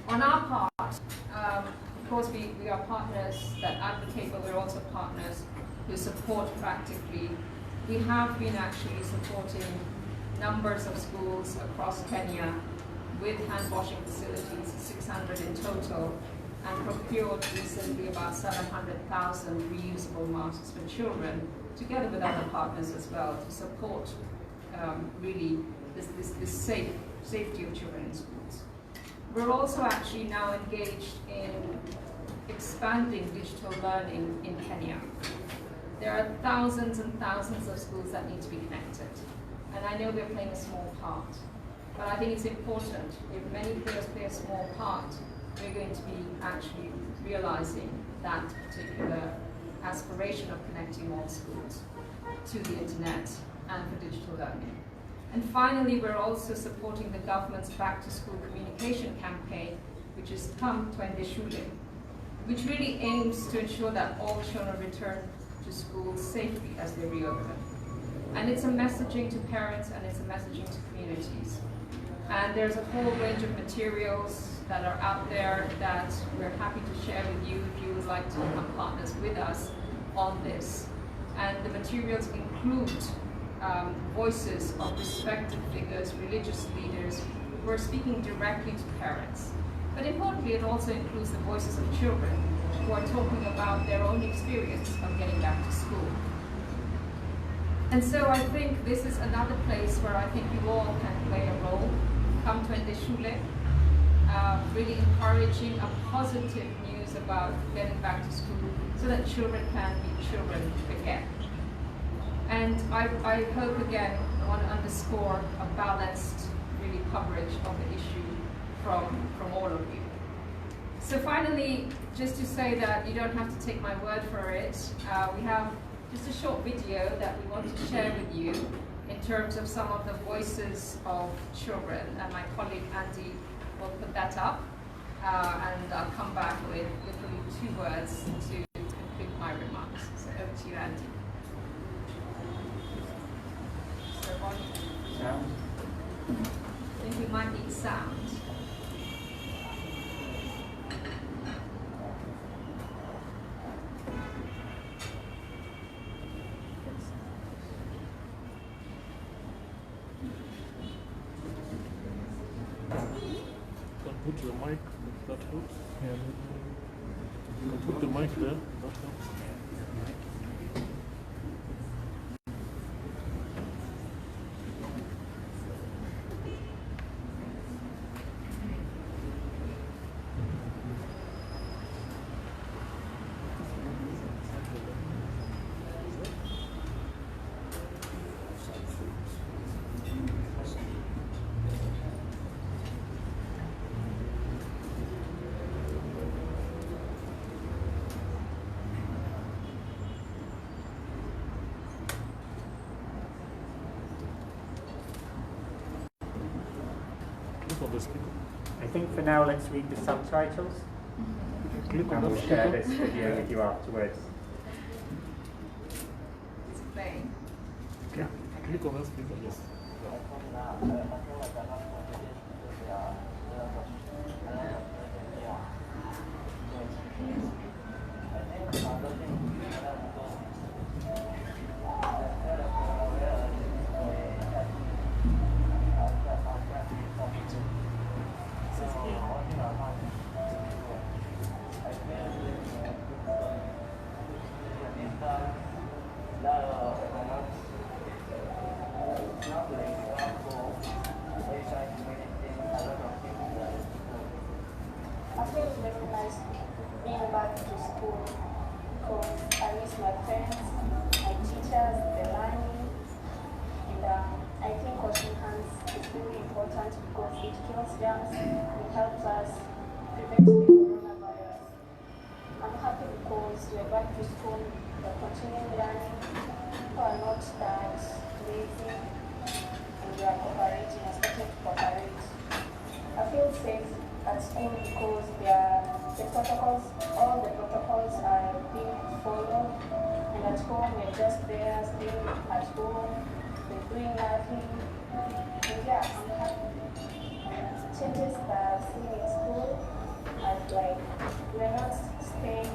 On our part, of course, we are partners that advocate, but we're also partners who support practically. We have been actually supporting numbers of schools across Kenya with hand washing facilities, 600 in total, and procured recently about 700,000 reusable masks for children, together with other partners as well, to support really this safety of children in schools. We're also actually now engaged in expanding digital learning in Kenya. There are thousands and thousands of schools that need to be connected. And I know we're playing a small part, but I think it's important. If many players play a small part, we're going to be actually realizing that particular aspiration of connecting all schools to the internet and for digital learning. And finally, we're also supporting the government's Back to School communication campaign, which is Come Twende Shule, which really aims to ensure that all children return to school safely as they reopen. And it's a messaging to parents and it's a messaging to communities. And there's a whole range of materials that are out there that we're happy to share with you if you would like to become partners with us on this. And the materials include voices of respected figures, religious leaders who are speaking directly to parents. But importantly, it also includes the voices of children who are talking about their own experience of getting back to school. And so I think this is another place where I think you all can play a role. Come Twende Shule, really encouraging a positive news about getting back to school so that children can be children again. And I hope again, I want to underscore a balanced really coverage of the issue from all of you. So finally, just to say that you don't have to take my word for it, we have just a short video that we want to share with you in terms of some of the voices of children. And my colleague Andy will put that up, and I'll come back with literally 2 words to conclude my remarks. So over to you, Andy. Sound? I think we might need sound. Put the mic, that helps. Yeah. You can put the mic there, that helps. I think for now, let's read the subtitles. And we'll share this video with you afterwards. It's playing. Yeah. Click on that speaker, yes. I feel very nice being back to school because I miss my friends, my teachers, the learning, and I think washing hands is very important because it kills germs, it helps us prevent the coronavirus. I'm happy because we're back to school, we're continuing learning, people are not that lazy, and we are cooperating and starting to cooperate. I feel safe at school because all the protocols are being followed, and at home we're just there, staying at home, we're doing nothing, and yeah, I'm happy. Changes that I've seen in school are like, we're not staying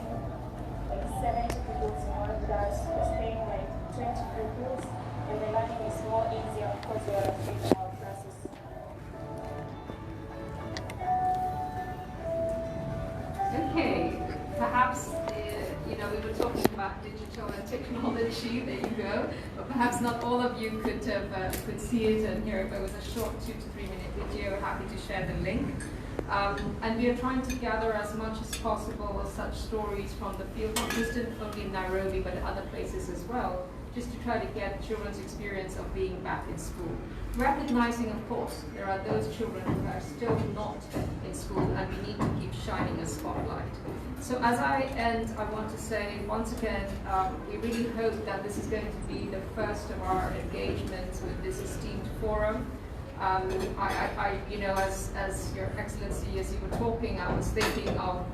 like 70 pupils in one class, we're staying like 20 pupils, and the learning is more easier because we are taking our classes. Okay, perhaps, we were talking about digital and technology, there you go, but perhaps not all of you could see it and hear it, but it was a short 2 to 3 minute video, happy to share the link. And we are trying to gather as much as possible of such stories from the field, not just only in Nairobi, but other places as well, just to try to get children's experience of being back in school. Recognizing, of course, there are those children who are still not in school, and we need to keep shining a spotlight. So as I end, I want to say once again, we really hope that this is going to be the first of our engagements with this esteemed forum. As Your Excellency, as you were talking, I was thinking of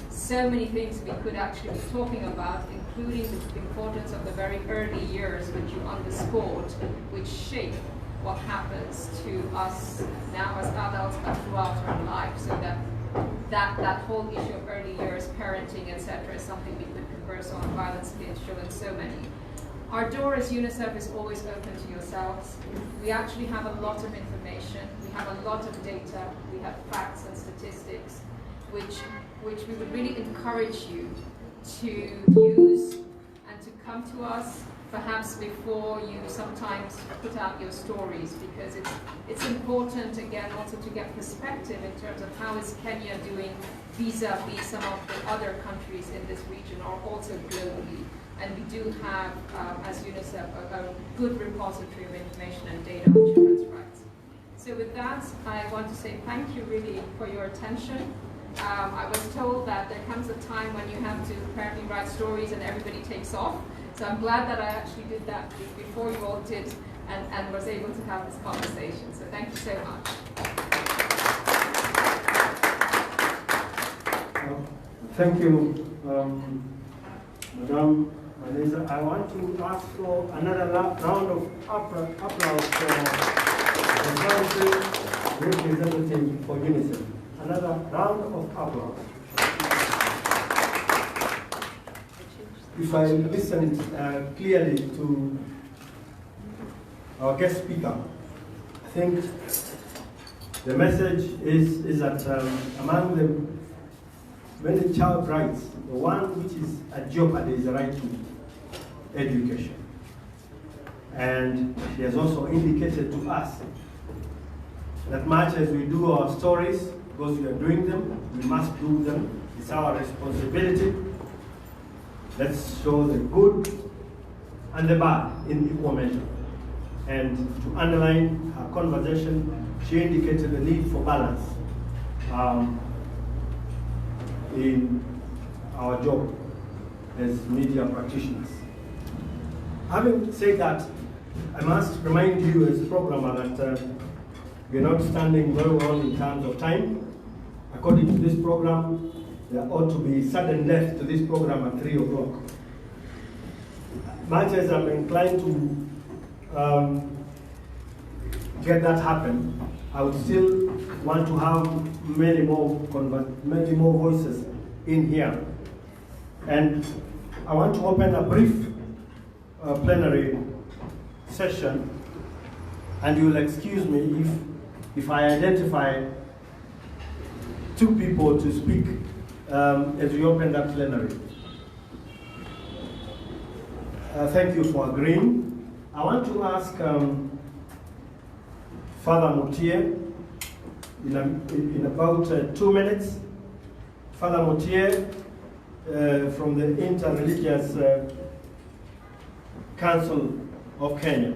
so many things we could actually be talking about, including the importance of the very early years, which you underscored, which shape what happens to us now as adults, but throughout our life, so that whole issue of early years, parenting, etc., is something we could converse on. Violence against children, so many. Our door as Unicef is always open to yourselves. We actually have a lot of information, we have a lot of data, we have facts and statistics, which we would really encourage you to use and to come to us perhaps before you sometimes put out your stories, because it's important, again, also to get perspective in terms of how is Kenya doing vis-a-vis some of the other countries in this region, or also globally. And we do have, as UNICEF, a good repository of information and data on children's rights. So with that, I want to say thank you really for your attention. I was told that there comes a time when you have to apparently write stories and everybody takes off. So I'm glad that I actually did that before you all did, and was able to have this conversation. So thank you so much. Thank you, Madam Maneza. I want to ask for another round of applause for the country representative for UNICEF. Another round of applause. If I listen clearly to our guest speaker, I think the message is that among the many child rights, the one which is at jeopardy is the right to education. And she has also indicated to us that much as we do our stories, because we are doing them, we must do them. It's our responsibility. Let's show the good and the bad in equal measure. And to underline her conversation, she indicated the need for balance in our job as media practitioners. Having said that, I must remind you as a programmer that we're not standing very well in terms of time. According to this program, there ought to be sudden death to this program at 3 o'clock. Much as I'm inclined to get that happen, I would still want to have many more voices in here. And I want to open a brief plenary session, and you will excuse me if I identify 2 people to speak as we open that plenary. Thank you for agreeing. I want to ask Father Moutier in about 2 minutes. Father Moutier from the Interreligious Council of Kenya.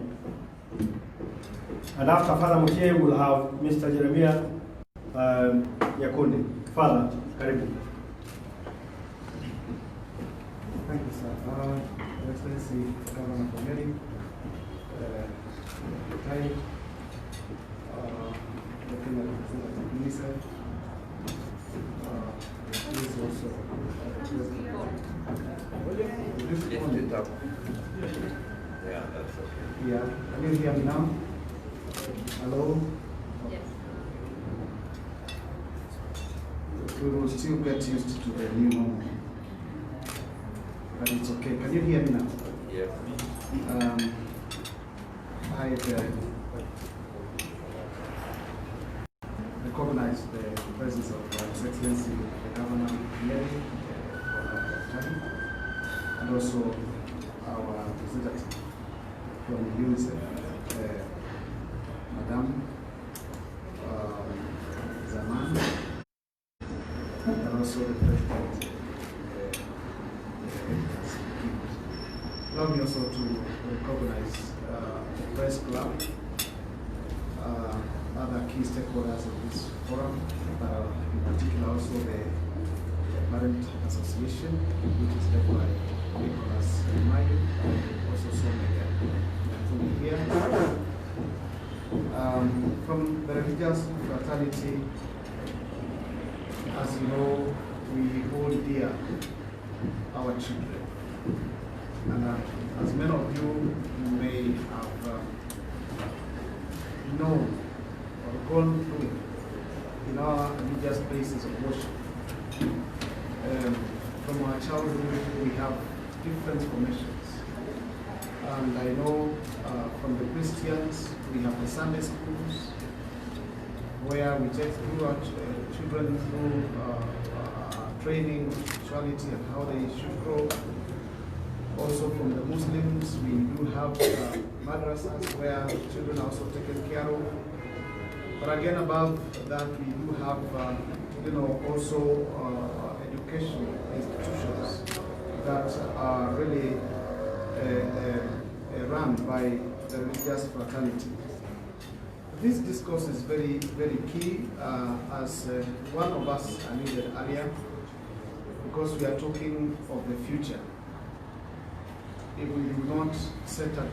And after Father Moutier, we'll have Mr. Jeremiah Yakundi. Father, karibu. Thank you, sir. Your Excellency, Governor Committee, time, looking at Representative Unicef, please also Lift it up. Yeah, that's okay. Yeah, can you hear me now? Hello? Yes. We will still get used to the new normal. But it's okay. Can you hear me now? Yes. I recognize the presence of His Excellency the Governor Lady for our time, and also our representative from Unicef, Madam Zaman, and also the President. Allow me also to recognize the Press Club, other key stakeholders of this forum, in particular also the Parent Association, which is led by Nicholas Mayu, and also so many here. From the religious fraternity, as you know, we hold dear our children. And as many of you may have known or gone through in our religious places of worship, from our childhood we have different formations. And I know from the Christians we have the Sunday schools where we take through our children through training of spirituality and how they should grow. Also from the Muslims, we do have madrasas where children are also taken care of. But again, above that, we do have, also education institutions that are really run by the religious fraternity. This discourse is very, very key, as one of us alluded earlier, because we are talking of the future. If we do not set a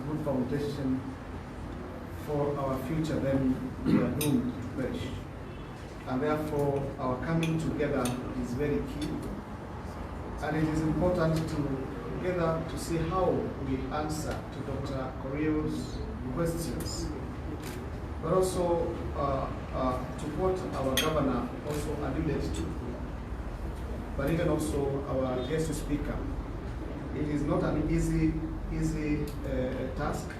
good foundation for our future, then we are doomed to perish. And therefore, our coming together is very key. And it is important to together to see how we answer to Dr. Correo's questions, but also to what our governor also alluded to, but even also our guest speaker. It is not an easy task.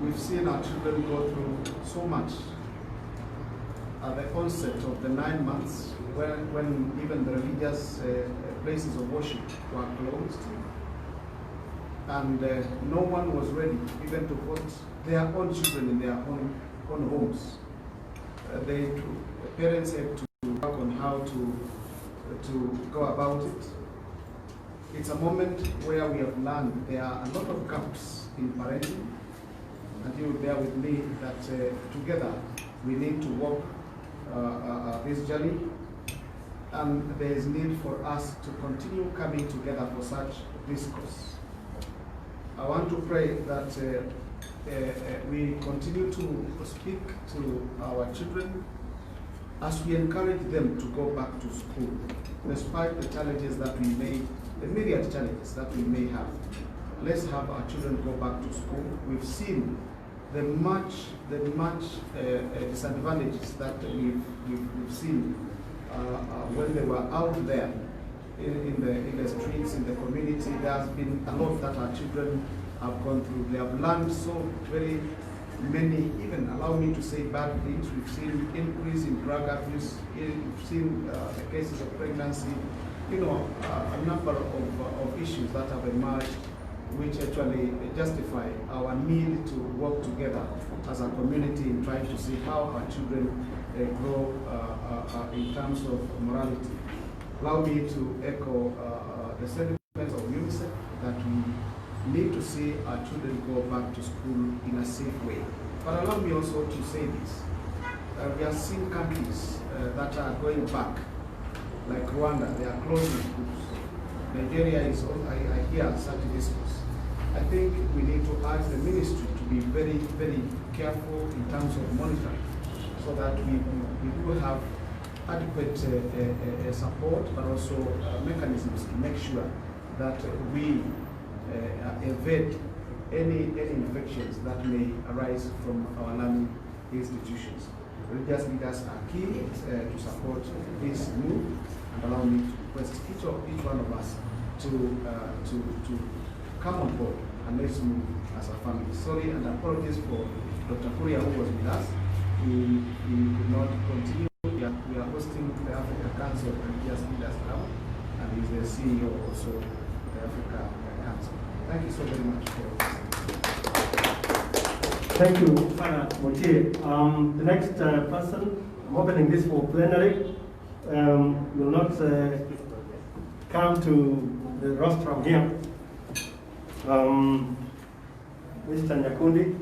We've seen our children go through so much at the onset of the 9 months, when even the religious places of worship were closed, and no one was ready even to put their own children in their own homes. The parents had to work on how to go about it. It's a moment where we have learned there are a lot of gaps in parenting, and you will bear with me that together we need to walk this journey, and there is need for us to continue coming together for such discourse. I want to pray that we continue to speak to our children as we encourage them to go back to school, despite the challenges that we may, the myriad challenges that we may have. Let's have our children go back to school. We've seen the much disadvantages that we've seen when they were out there in the streets, in the community. There has been a lot that our children have gone through. They have learned so very many, even allow me to say bad things. We've seen increase in drug abuse. We've seen the cases of pregnancy. A number of issues that have emerged, which actually justify our need to work together as a community in trying to see how our children grow in terms of morality. Allow me to echo the sentiments of Unicef that we need to see our children go back to school in a safe way. But allow me also to say this. we are seeing countries that are going back, like Rwanda, they are closing schools. Nigeria is, I hear such discourse. I think we need to ask the ministry to be very, very careful in terms of monitoring, so that we will have adequate support, but also mechanisms to make sure that we evade any infections that may arise from our learning institutions. Religious leaders are key to support this move, and allow me to request each one of us to come on board and let's move as a family. Sorry and apologies for Dr. Kuria, who was with us. He could not continue. We are hosting the African Council of Religious Leaders now, and he's the CEO also of the Africa Council. Thank you so very much for this. Thank you, Father Motier. The next person, I'm opening this for plenary, will not come to the rostrum here. Mr. Nyakundi.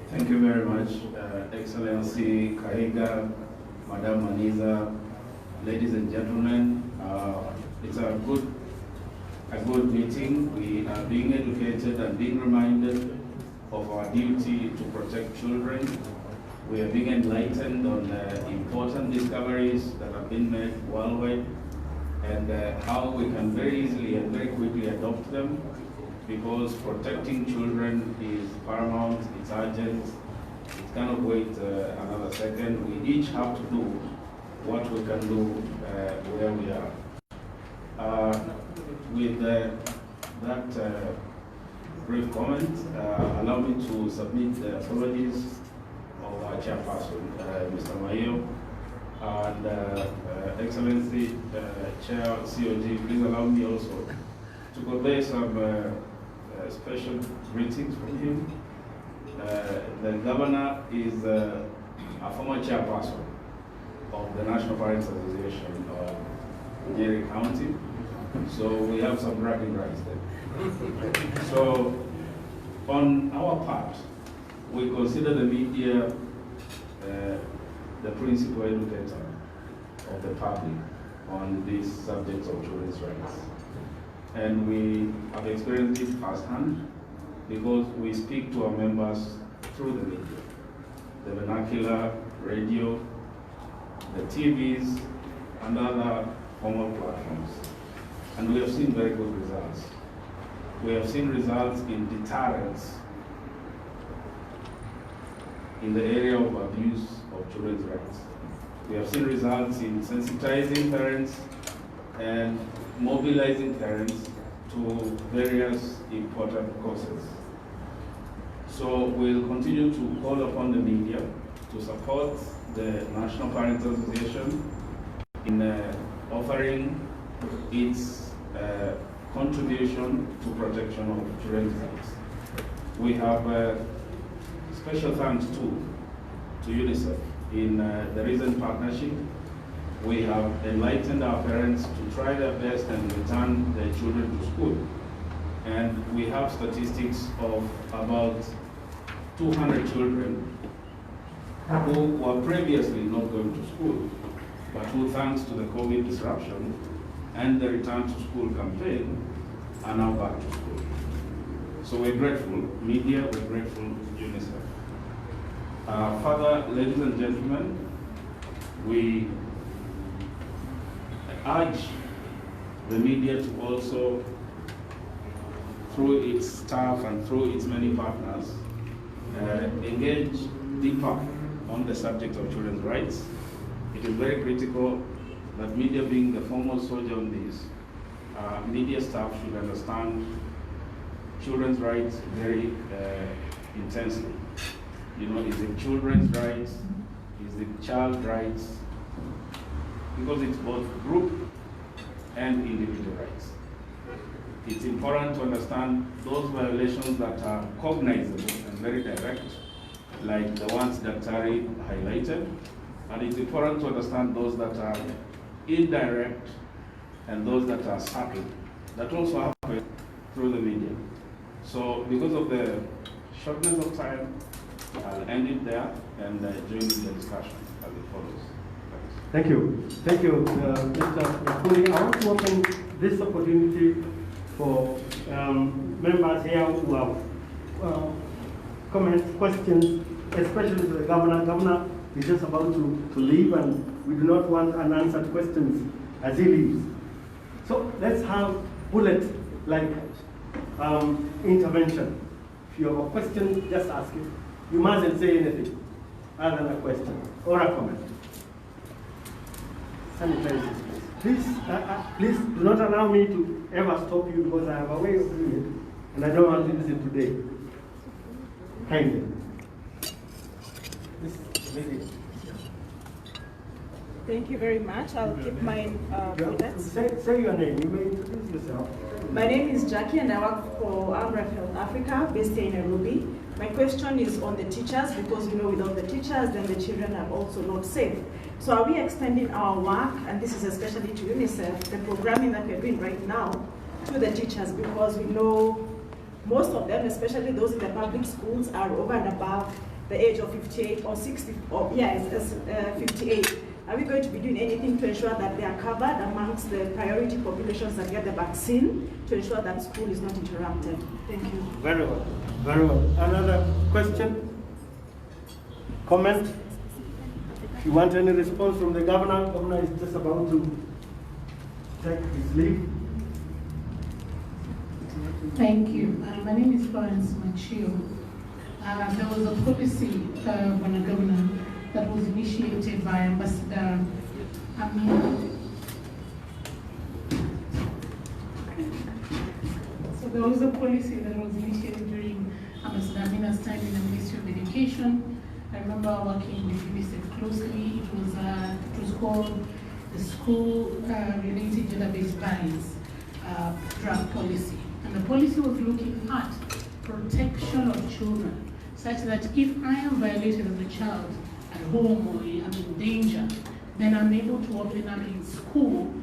Thank you very much, Excellency Kaiga, Madam Maniza, ladies and gentlemen. It's a good meeting. We are being educated and being reminded of our duty to protect children. We are being enlightened on important discoveries that have been made worldwide, and how we can very easily and very quickly adopt them, because protecting children is paramount, it's urgent, it cannot wait another second. We each have to do what we can do where we are. With that brief comment, allow me to submit the apologies of our chairperson, Mr. Mayo, and Excellency Chair COG, please allow me also to convey some special greetings from him. The governor is a former chairperson of the National Parents Association of Nyeri County, so we have some bragging rights there. So, on our part, we consider the media the principal educator of the public on these subjects of children's rights. And we have experienced it firsthand, because we speak to our members through the media, the vernacular, radio, the TVs, and other formal platforms. And we have seen very good results. We have seen results in deterrence in the area of abuse of children's rights. We have seen results in sensitizing parents and mobilizing parents to various important causes. So we'll continue to call upon the media to support the National Parents Association in offering its contribution to protection of children's rights. We have special thanks to Unicef. In the recent partnership, we have enlightened our parents to try their best and return their children to school. And we have statistics of about 200 children who were previously not going to school, but who, thanks to the COVID disruption and the return to school campaign, are now back to school. So we're grateful, media, we're grateful, UNICEF. Further, ladies and gentlemen, we urge the media to also, through its staff and through its many partners, engage deeper on the subject of children's rights. It is very critical that media, being the foremost soldier on this, media staff should understand children's rights very intensely. You know, is it children's rights? Is it child rights? Because it's both group and individual rights. It's important to understand those violations that are cognizable and very direct, like the ones that Tari highlighted, and it's important to understand those that are indirect and those that are subtle, that also happen through the media. So because of the shortness of time, I'll end it there and join in the discussion as it follows. Thank you. Thank you, Mr. Yakuni. I want to open this opportunity for members here who have comments, questions, especially to the governor. Governor is just about to leave, and we do not want unanswered questions as he leaves. So let's have bullet-like intervention. If you have a question, just ask it. You mustn't say anything other than a question or a comment. Sanitize this place. Please do not allow me to ever stop you, because I have a way of doing it, and I don't want to do it today. Kindly. This lady. Thank you very much. I'll keep mine bullets. Say your name. You may introduce yourself. My name is Jackie, and I work for Untitled Africa, based in Nairobi. My question is on the teachers, because without the teachers, then the children are also not safe. So are we extending our work, and this is especially to Unicef, the programming that we're doing right now, to the teachers, because we know most of them, especially those in the public schools, are over and above the age of 58 or 60, or 58. Are we going to be doing anything to ensure that they are covered amongst the priority populations that get the vaccine, to ensure that school is not interrupted? Thank you. Very well. Very well. Another question? Comment? If you want any response from the governor is just about to take his leave. Thank you. My name is Florence Machio. There was a policy, Governor, that was initiated by Ambassador Amina. So there was a policy that was initiated during Ambassador Amina's time in the Ministry of Education. I remember working with Unicef closely. It was called the School-Related Gender-Based Violence Draft Policy. And the policy was looking at protection of children, such that if I am violated as a child at home or I'm in danger, then I'm able to open up in school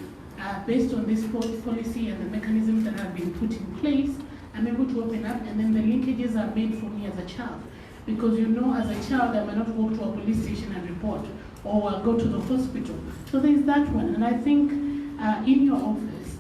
based on this policy and the mechanisms that have been put in place. I'm able to open up, and then the linkages are made for me as a child. Because as a child, I might not walk to a police station and report, or go to the hospital. So there's that one. And I think in your office,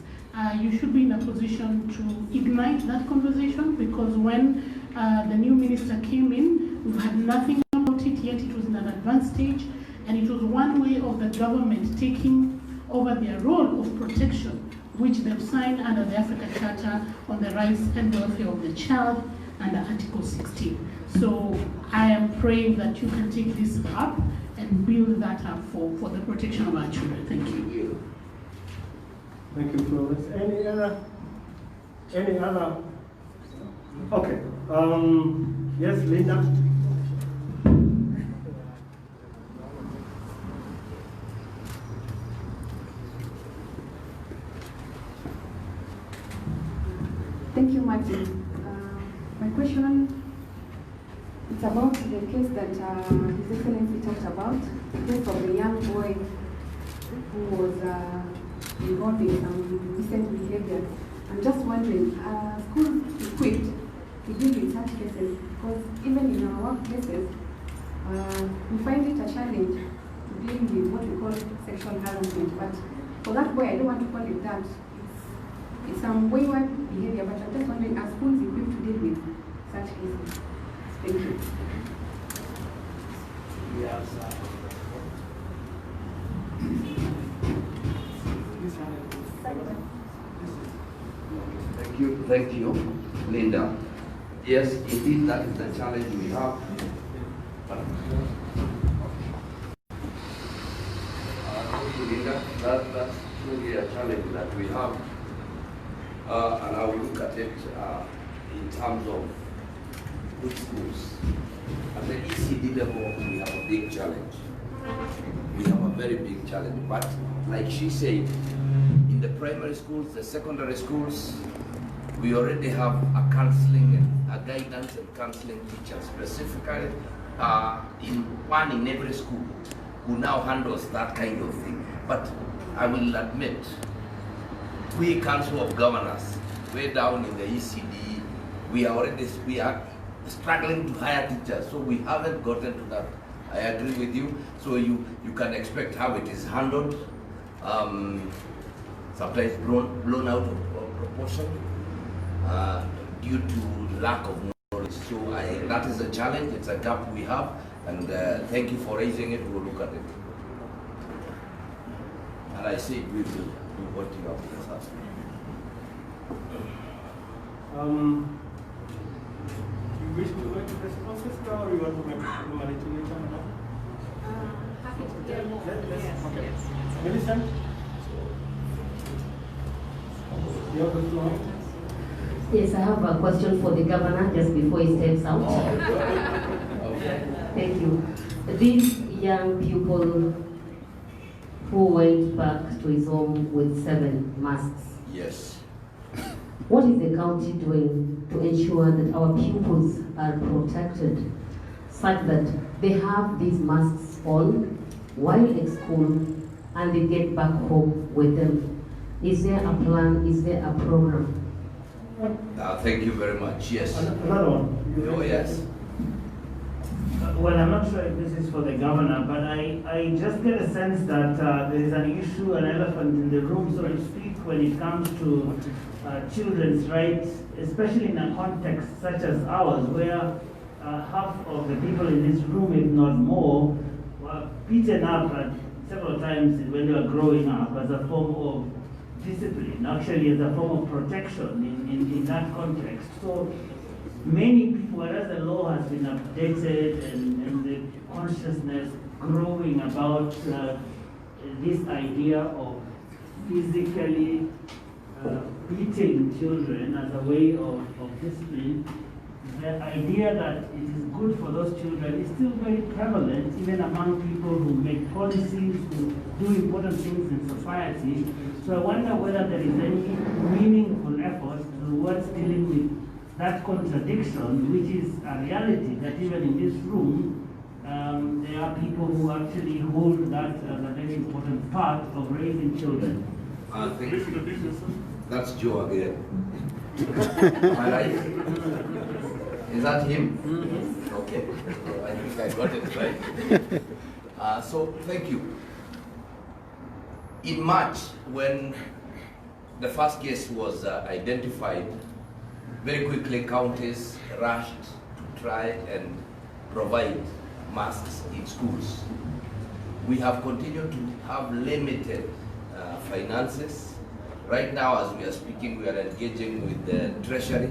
you should be in a position to ignite that conversation, because when the new minister came in, we've had nothing about it yet. It was in an advanced stage, and it was one way of the government taking over their role of protection, which they've signed under the Africa Charter on the Rights and Welfare of the Child under Article 16. So I am praying that you can take this up and build that up for the protection of our children. Thank you. Thank you, Florence. Any other? Okay. Yes, Linda. Thank you, Martin. My question, it's about the case that His Excellency talked about, the case of the young boy who was involved in some decent behavior. I'm just wondering, schools equipped to deal with such cases? Because even in our workplaces, we find it a challenge to deal with what we call sexual harassment. But for that boy, I don't want to call it that. It's some wayward behavior, but I'm just wondering, are schools equipped to deal with such cases? Thank you. Yes. Thank you, Linda. Yes, indeed, that is the challenge we have. Linda, that's truly a challenge that we have. And I will look at it in terms of good schools. At the ECD level, we have a big challenge. We have a very big challenge. But like she said, in the primary schools, the secondary schools, we already have a counseling and a guidance and counseling teacher specifically in every school who now handles that kind of thing. But I will admit, we Council of Governors way down in the ECD, we are struggling to hire teachers, so we haven't gotten to that. I agree with you. So you can expect how it is handled, sometimes blown out of proportion due to lack of knowledge. So that is a challenge, it's a gap we have, and thank you for raising it, we'll look at it. And I say we will do what you have asked. You wish to go into responses now, or you want to make a later? Happy to hear more. Yes, Okay. yes. Millicent? You have the floor. Yes, I have a question for the governor just before he steps out. Okay. Thank you. These young people who went back to his home with 7 masks. Yes. What is the county doing to ensure that our pupils are protected such that they have these masks on while at school and they get back home with them? Is there a plan? Is there a program? Thank you very much. Yes. Another one. Oh, yes. Well, I'm not sure if this is for the governor, but I just get a sense that there is an issue, an elephant in the room, so to speak, when it comes to children's rights, especially in a context such as ours, where half of the people in this room, if not more, were beaten up several times when they were growing up as a form of discipline, actually as a form of protection in that context. So many people, whereas the law has been updated and the consciousness growing about this idea of physically beating children as a way of discipline, the idea that it is good for those children is still very prevalent even among people who make policies, who do important things in society. So I wonder whether there is any meaningful effort towards dealing with that contradiction, which is a reality that even in this room, there are people who actually hold that as a very important part of raising children. I think that's Joe again. Am I right? Is that him? Mm-hmm. Okay. So I think I got it right. So thank you. In March, when the first case was identified, very quickly counties rushed to try and provide masks in schools. We have continued to have limited finances. Right now, as we are speaking, we are engaging with the Treasury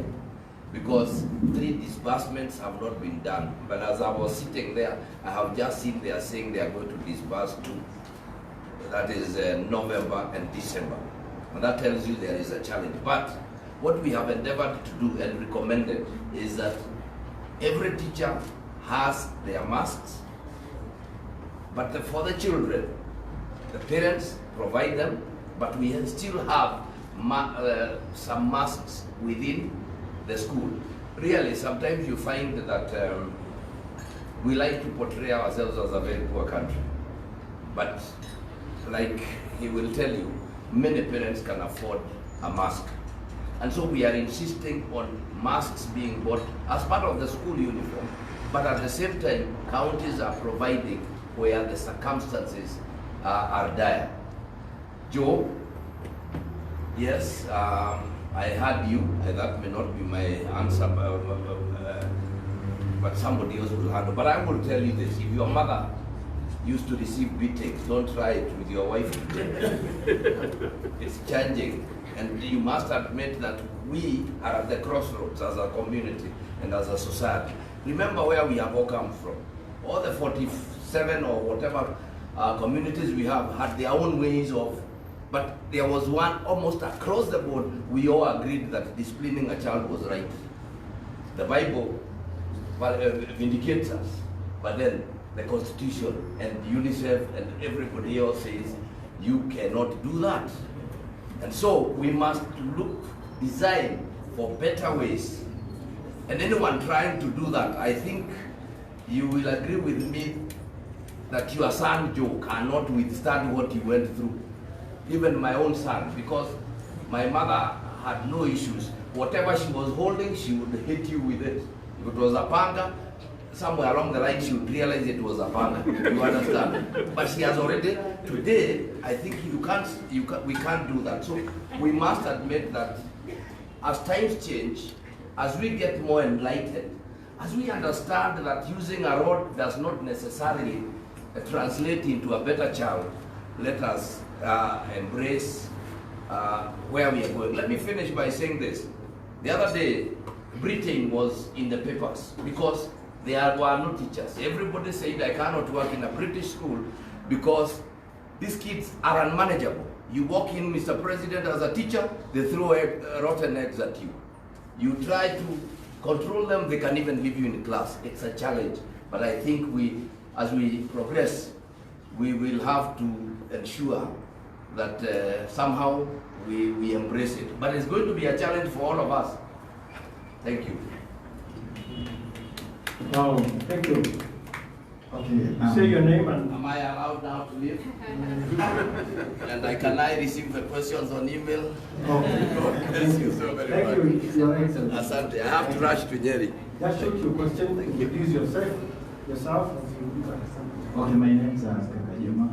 because 3 disbursements have not been done. But as I was sitting there, I have just seen they are saying they are going to disburse 2. That is November and December. And that tells you there is a challenge. But what we have endeavored to do and recommended is that every teacher has their masks, but for the children, the parents provide them, but we still have some masks within the school. Really, sometimes you find that we like to portray ourselves as a very poor country, but like he will tell you, many parents can afford a mask. And so we are insisting on masks being bought as part of the school uniform, but at the same time, counties are providing where the circumstances are dire. Joe, yes, I heard you, and that may not be my answer, but somebody else will handle. But I will tell you this, if your mother used to receive beatings, don't try it with your wife. It's changing. And you must admit that we are at the crossroads as a community and as a society. Remember where we have all come from. All the 47 or whatever communities we have had their own ways of, but there was one almost across the board, we all agreed that disciplining a child was right. The Bible vindicates us, but then the Constitution and Unicef and everybody else says you cannot do that. And so we must design for better ways. And anyone trying to do that, I think you will agree with me that your son Joe cannot withstand what he went through. Even my own son, because my mother had no issues. Whatever she was holding, she would hit you with it. If it was a panga, somewhere along the line she would realize it was a panga. You understand? But she has already, today, I think we can't do that. So we must admit that as times change, as we get more enlightened, as we understand that using a rod does not necessarily translate into a better child, let us embrace where we are going. Let me finish by saying this. The other day, Britain was in the papers because there were no teachers. Everybody said, I cannot work in a British school because these kids are unmanageable. You walk in, Mr. President, as a teacher, they throw rotten eggs at you. You try to control them, they can even leave you in class. It's a challenge. But I think as we progress, we will have to ensure that somehow we embrace it. But it's going to be a challenge for all of us. Thank you. Thank you. Okay. Say your name and... Am I allowed now to leave? And can I receive the questions on email? Thank you so very much. Thank you, Your Excellency. Asante. I have to rush to Nyeri. Just shoot your question, introduce yourself. Okay, my name is Kakajima.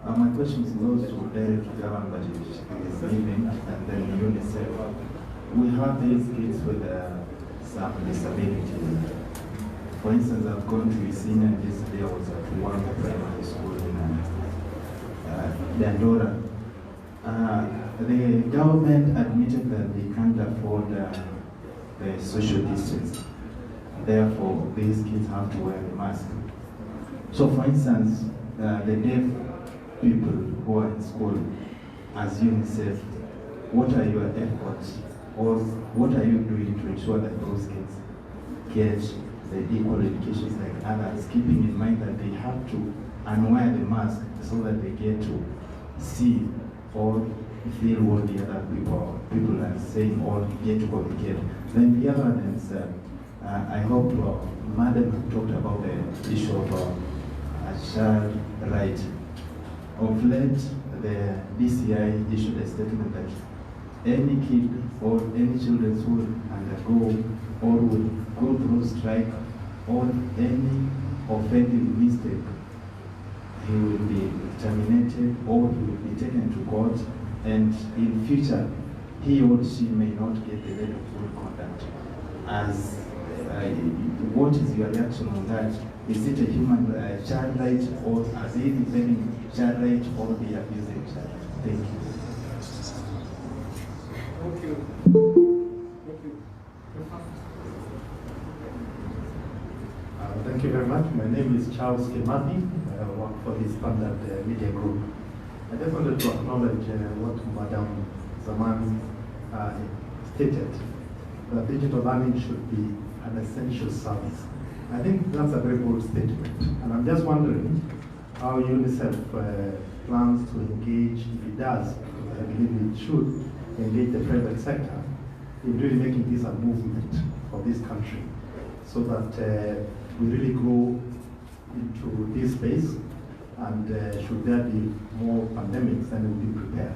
My question goes to the government budget is living and then Unicef. We have these kids with some disability. For instance, I've gone to Isinya and yesterday I was at one primary school in Dandora. The government admitted that they can't afford the social distance. Therefore, these kids have to wear the mask. So for instance, the deaf people who are in school, as UNICEF, what are your efforts or what are you doing to ensure that those kids get the equal education like others, keeping in mind that they have to unwear the mask so that they get to see or feel what the other people are saying or get to communicate. Then the other one is, I hope Madam talked about the issue of child right. Of late, the DCI issued a statement that any kid or any children who will undergo or will go through strike or any offending mistake, he will be terminated or he will be taken to court, and in future he or she may not get the level of good conduct. As what is your reaction on that? Is it a human child right, or are they defending child right, or they abusing child? Thank you. Thank you. Thank you. Thank you very much. My name is Charles Kimathi. I work for the Standard Media Group. I just wanted to acknowledge what Madam Zaman stated, that digital learning should be an essential service. I think that's a very bold statement. And I'm just wondering how UNICEF plans to engage, if it does, because I believe it should, engage the private sector in really making this a movement for this country so that we really grow into this space, and should there be more pandemics, then we'll be prepared.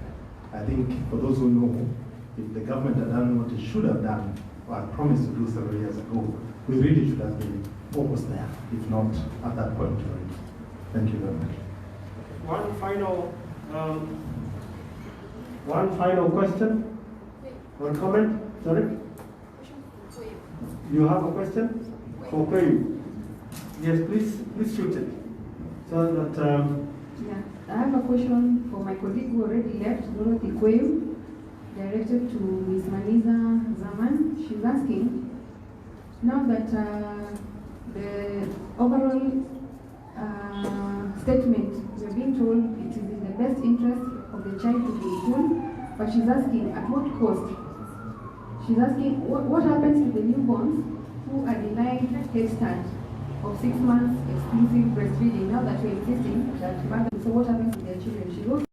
I think for those who know, if the government had done what it should have done, or had promised to do several years ago, we really should have been almost there, if not at that point already. Thank you very much. One final question? One comment? Sorry? You have a question? For Kweyu? Yes, please shoot it. So that Yeah, I have a question for my colleague who already left, Dorothy Kweyu, directed to Ms. Maniza Zaman. She's asking, now that the overall statement, we're being told it is in the best interest of the child to be in school, but she's asking at what cost? She's asking what happens to the newborns who are denied head start of 6 months exclusive breastfeeding now that we're insisting that mothers, so what happens to their children? She goes